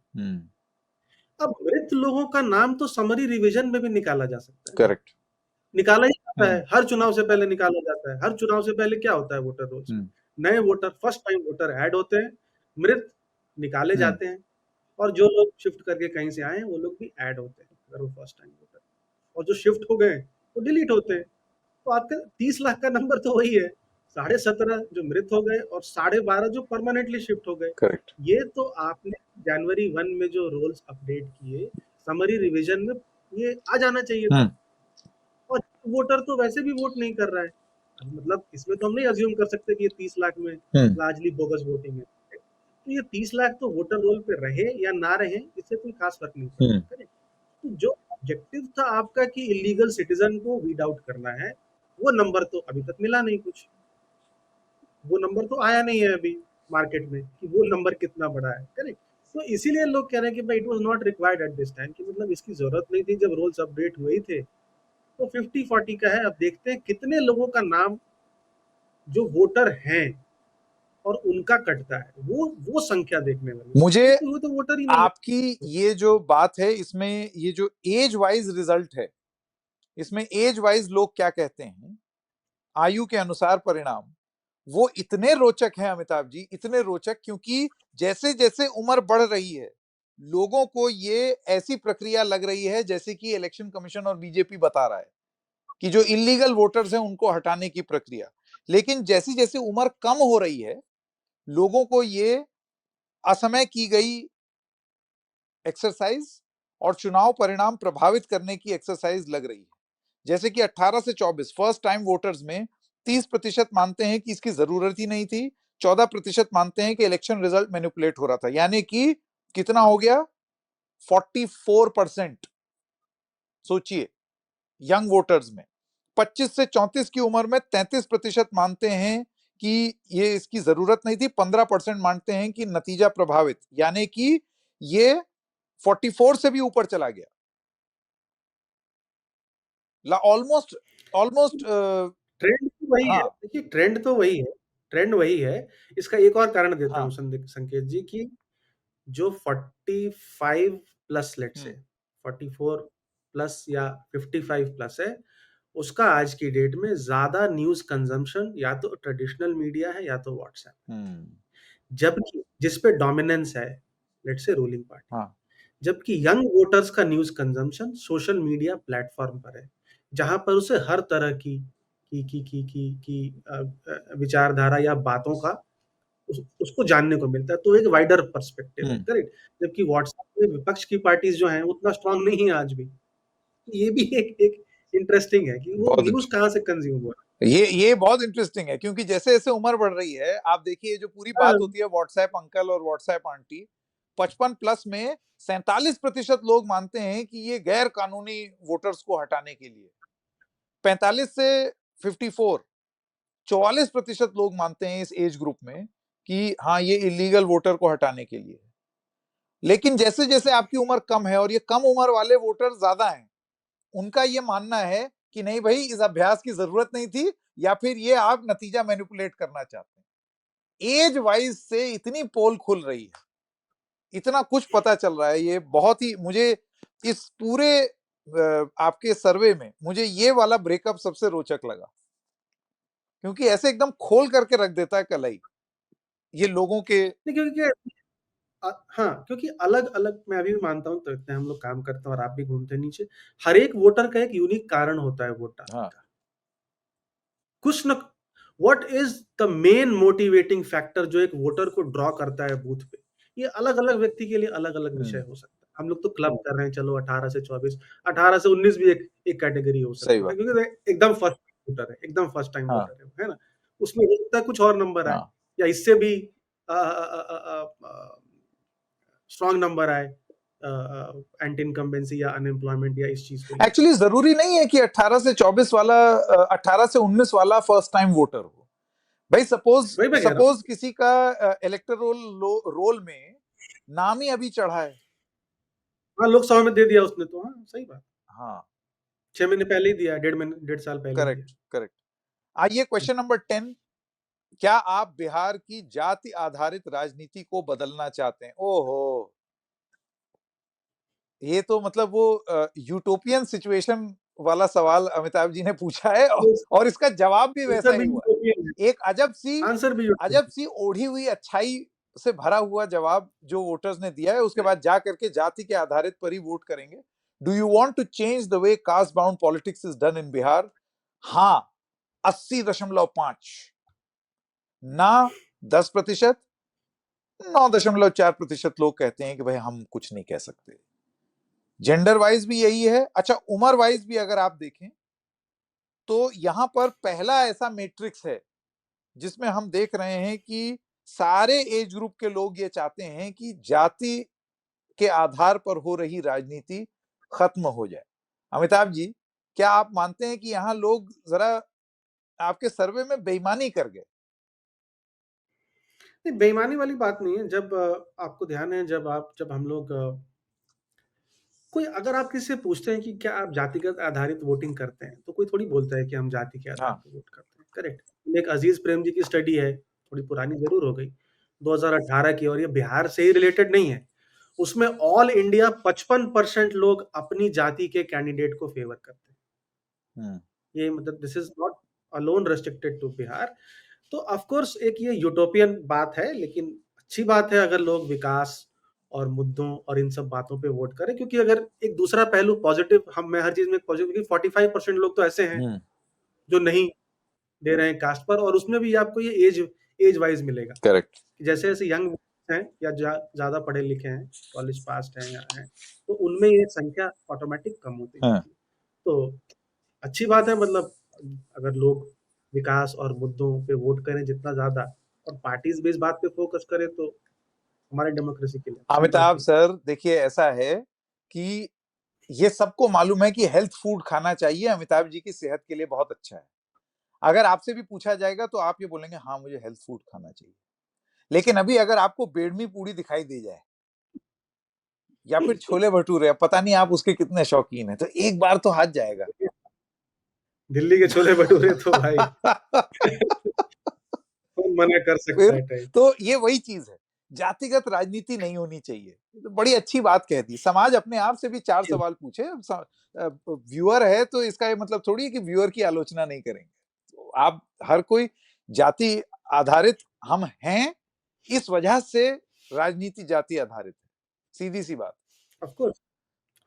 अब मृत लोगों का नाम तो समरी रिवीजन में भी निकाला जा सकता है ना। करेक्ट। निकाला ही जाता है, हर चुनाव से पहले निकाला जाता है। हर चुनाव से पहले क्या होता है वोटर रोल्स में? नए voter, first time voter add होते हैं, मृत निकाले जाते हैं, और जो लोग शिफ्ट करके कहीं से आए हैं वो लोग भी ऐड होते हैं अगर वो फर्स्ट टाइम वोटर, और जो शिफ्ट हो गए वो डिलीट होते हैं। तो आपका 30 लाख का नंबर तो वही है, 17.5 जो मृत हो गए और 12.5 जो परमानेंटली शिफ्ट हो गए। करेक्ट। ये तो आपने जनवरी 1 में जो रूल्स अपडेट किए समरी रिवीजन में, ये आ जाना चाहिए था। और वोटर तो वैसे भी वोट नहीं कर रहा है, मतलब इसमें तो हम नहीं अज्यूम कर सकते कि ये 30 लाख में लार्जली बोगस वोटिंग है। तो ये 30 लाख तो वोटर रोल पे रहे या ना रहे, इससे कोई खास फर्क नहीं पड़ता। जो ऑब्जेक्टिव था आपका कि इलीगल सिटीजन को वीड आउट करना है, वो नंबर तो अभी तक मिला नहीं कुछ। वो नंबर तो आया नहीं है अभी मार्केट में कि वो नंबर कितना बड़ा है, करेक्ट। तो इसीलिए लोग कह रहे हैं कि भाई it was not required at this time, कि मतलब इसकी जरूरत नहीं थी जब रूल्स अपडेट हुए ही थे। तो 50-40 का है। अब देखते हैं कितने लोगों का नाम जो वोटर हैं और उनका कटता है, वो संख्या देखने वाली है। मुझे वो तो वोटर ही नहीं है। आपकी ये जो बात है, इसमें ये जो एज वाइज रिजल्ट है, इसमें एज वाइज लोग क्या कहते हैं, आयु के अनुसार परिणाम, वो इतने रोचक हैं अमिताभ जी, इतने रोचक, क्योंकि जैसे जैसे उम्र बढ़ रही है, लोगों को ये ऐसी प्रक्रिया लग रही है जैसे कि इलेक्शन कमीशन और बीजेपी बता रहा है कि जो इलीगल वोटर्स हैं उनको हटाने की प्रक्रिया। लेकिन जैसी जैसी उम्र कम हो रही है, लोगों को ये असमय की गई एक्सरसाइज और चुनाव परिणाम प्रभावित करने की एक्सरसाइज लग रही है। जैसे कि 18 से 24 फर्स्ट टाइम वोटर्स में 30% मानते हैं कि इसकी जरूरत ही नहीं थी, 14% मानते हैं कि इलेक्शन रिजल्ट मैनिपुलेट हो रहा था। यानी कि कितना हो गया, 44%। सोचिए, यंग वोटर्स में 25 से 34 की उम्र में 33% मानते हैं कि ये इसकी जरूरत नहीं थी, 15% मानते हैं कि नतीजा प्रभावित, यानी कि ये 44 से भी ऊपर चला गया, ऑलमोस्ट ऑलमोस्ट। ट्रेंड तो वही है, हाँ देखिए ट्रेंड तो वही है, ट्रेंड वही है। इसका एक और कारण देता हाँ। हूँ संकेत जी, कि जो 45 प्लस, लेट से हम्म 44 प्लस या 55 प्लस है, उसका आज की डेट में ज्यादा न्यूज कंजम्पशन या तो ट्रेडिशनल मीडिया है या तो व्हाट्सएप, हम्म। जबकि जिस पे डोमिनेंस है, लेट से रूलिंग पार्टी। हाँ। जबकि यंग वोटर्स का news consumption social media platform पर है, जहां पर उसे हर तरह की विचारधारा या बातों का उसको जानने को मिलता है, तो एक वाइडर पर्सपेक्टिव है, हम्म। करेक्ट। जबकि व्हाट्सएप में विपक्ष की पार्टीज जो हैं उतना स्ट्रांग नहीं है आज भी। ये भी एक एक इंटरेस्टिंग है कि वो बहुत न्यूज कहाँ से कंज्यूम हो ये बहुत इंटरेस्टिंग है, क्योंकि जैसे जैसे उम्र बढ़ रही है, आप देखिए जो पूरी रहा बात है। होती है व्हाट्सएप अंकल और व्हाट्सएप आंटी, 55 प्लस में 47% लोग मानते हैं कि ये गैर कानूनी वोटर्स को हटाने के लिए, 45 से 54 44% लोग मानते हैं इस एज ग्रुप में कि हाँ ये इलीगल वोटर को हटाने के लिए। लेकिन जैसे जैसे आपकी उम्र कम है और ये कम उम्र वाले वोटर ज्यादा हैं, उनका ये मानना है कि नहीं भाई, इस अभ्यास की जरूरत नहीं थी, या फिर ये आप नतीजा मैनिपुलेट करना चाहते हैं। एज वाइज से इतनी पोल खुल रही है, इतना कुछ पता चल रहा है, ये बहुत ही, मुझे इस पूरे आपके सर्वे में मुझे ये वाला ब्रेकअप सबसे रोचक लगा, क्योंकि ऐसे एकदम खोल करके रख देता है कलई ये लोगों के। नहीं, क्योंकि हाँ, क्योंकि अलग-अलग मैं अभी भी मानता हूँ, तो इतने हम लोग काम करते हैं और आप भी घूमते हैं नीचे। हर एक वोटर का एक यूनिक कारण होता है वोट डालने हाँ। का। कुछ न what is the main motivating factor जो एक वोटर को ड्रॉ करता है बूथ पे? ये अलग-अलग व्यक्ति के लिए अलग-अलग विषय हो सकता है। हम लोग तो क्लब कर रहे हैं, चलो 18 से 24, 18 से 19 भी एक एक कैटेगरी हो सही सकती है, बात। क्योंकि एकदम फर्स्ट वोटर है, एकदम फर्स्ट टाइम हाँ वोटर है ना? उसमें हो सकता है कुछ और नंबर आए, हाँ। या इससे भी अ अ अ अ अ, स्ट्रॉन्ग नंबर आए, एंटी इनकम्बेंसी या अनएम्प्लॉयमेंट या इस चीज को लेके। एक्चुअली जरूरी नहीं है कि 18 से 24 वाला 18 से 19 वाला फर्स्ट टाइम वोटर हो। भाई सपोज वही मैं कह रहा हूँ। सपोज किसी का इलेक्टोरल रोल में नाम ही अभी चढ़ा है। हाँ, लोकसभा में दे दिया उसने तो, हाँ सही बात। हाँ। 6 महीने पहले ही दिया, 1.5 साल पहले ही दिया। Correct correct. आइए क्वेश्चन नंबर 10, क्या आप बिहार की जाति आधारित राजनीति को बदलना चाहते हैं? ओहो, ये तो मतलब वो यूटोपियन सिचुएशन वाला सवाल अमिताभ जी ने पूछा है, और इसका जवाब भी वैसा आंसर ही भी हुआ यूटोपियन है, है। एक आंसर भी अजब यूटोपियन। सी ओढ़ी हुई अच्छाई से भरा हुआ जवाब जो वोटर्स ने दिया है, उसके बाद जा करके जाति के आधारित पर ही वोट करेंगे। Do you want to change the way caste bound politics is done in Bihar? हाँ 80.5, ना 10%, 9.4% लोग कहते हैं कि भाई हम कुछ नहीं कह सकते। जेंडर वाइज भी यही है। अच्छा, उम्र वाइज भी अगर आप देखें तो यहां पर पहला ऐसा मैट्रिक्स है जिसमें हम देख रहे हैं कि सारे एज ग्रुप के लोग ये चाहते हैं कि जाति के आधार पर हो रही राजनीति खत्म हो जाए। अमिताभ जी, क्या आप मानते हैं कि यहाँ लोग जरा आपके सर्वे में बेईमानी कर गए? नहीं, बेईमानी वाली बात नहीं है। जब आपको ध्यान है, जब हम लोग कोई अगर आप किसी से पूछते हैं कि क्या आप जातिगत आधारित वोटिंग करते हैं, तो कोई थोड़ी बोलता है कि हम जाति के आधार हाँ। पर वोट करते हैं, करेक्ट। एक अजीज प्रेम जी की स्टडी है, थोड़ी पुरानी जरूर हो गई, 2018 की, और ये बिहार से ही रिलेटेड नहीं है। उसमें ऑल इंडिया 55% लोग अपनी जाति के कैंडिडेट को फेवर करते हैं। ये मतलब this is not alone restricted to Bihar. तो ऑफ कोर्स एक ये यूटोपियन बात है, लेकिन अच्छी बात है अगर लोग विकास और मुद्दों और इन सब बातों पे वोट करें, क्योंकि अगर एक दूसरा पहलू पॉजिटिव, हम मैं हर चीज में पॉजिटिव, क्योंकि 45% लोग तो ऐसे हैं जो नहीं दे रहे हैं कास्ट पर, और उसमें भी आपको ये एज वाइज मिलेगा। करेक्ट। जैसे जैसे यंग हैं या ज्यादा पढ़े लिखे हैं, कॉलेज पास हैं या हैं, तो उनमें ये संख्या ऑटोमेटिक कम होती जाती है। तो अच्छी बात है, मतलब अगर लोग विकास और मुद्दों पे वोट करें जितना ज्यादा, और पार्टीज भी इस बात पे फोकस करें, तो हमारे डेमोक्रेसी के लिए अच्छी बात अमिताभ है। सर, देखिए ऐसा है कि ये सबको मालूम है कि हेल्थ फूड खाना चाहिए, अमिताभ जी की सेहत के लिए बहुत अच्छा है। अगर आपसे भी पूछा जाएगा तो आप ये बोलेंगे हाँ मुझे हेल्थ फूड खाना चाहिए। लेकिन अभी अगर आपको बेडमी पूड़ी दिखाई दे जाए या फिर छोले भटूरे, पता नहीं आप उसके कितने शौकीन हैं, तो एक बार तो हाथ जाएगा। दिल्ली के छोले भटूरे तो भाई कौन मना कर सकता फिर है टाइम। तो ये वही चीज है, जातिगत राजनीति नहीं होनी चाहिए। तो बड़ी अच्छी बात कह दी। समाज अपने आप से भी 4 सवाल पूछे। व्यूअर है तो इसका ये मतलब थोड़ी है कि व्यूअर की आलोचना नहीं करेंगे। तो आप हर कोई जाति आधारित हम हैं, इस वजह से राजनीति जाति आधारित है, सीधी सी बात। Of course,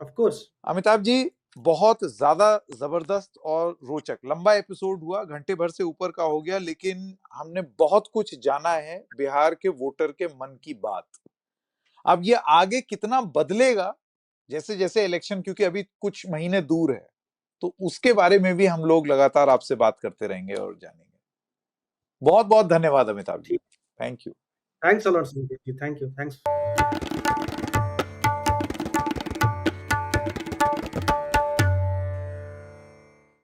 of course. Amitabh ji, बहुत ज्यादा जबरदस्त और रोचक लंबा एपिसोड हुआ, घंटे भर से ऊपर का हो गया, लेकिन हमने बहुत कुछ जाना है बिहार के वोटर के मन की बात। अब ये आगे कितना बदलेगा जैसे जैसे इलेक्शन, क्योंकि अभी कुछ महीने दूर है, तो उसके बारे में भी हम लोग लगातार आपसे बात करते रहेंगे और जानेंगे। बहुत बहुत धन्यवाद अमिताभ जी। ठीक, thank you. Thanks a lot Sandeep ji, thank you, thanks.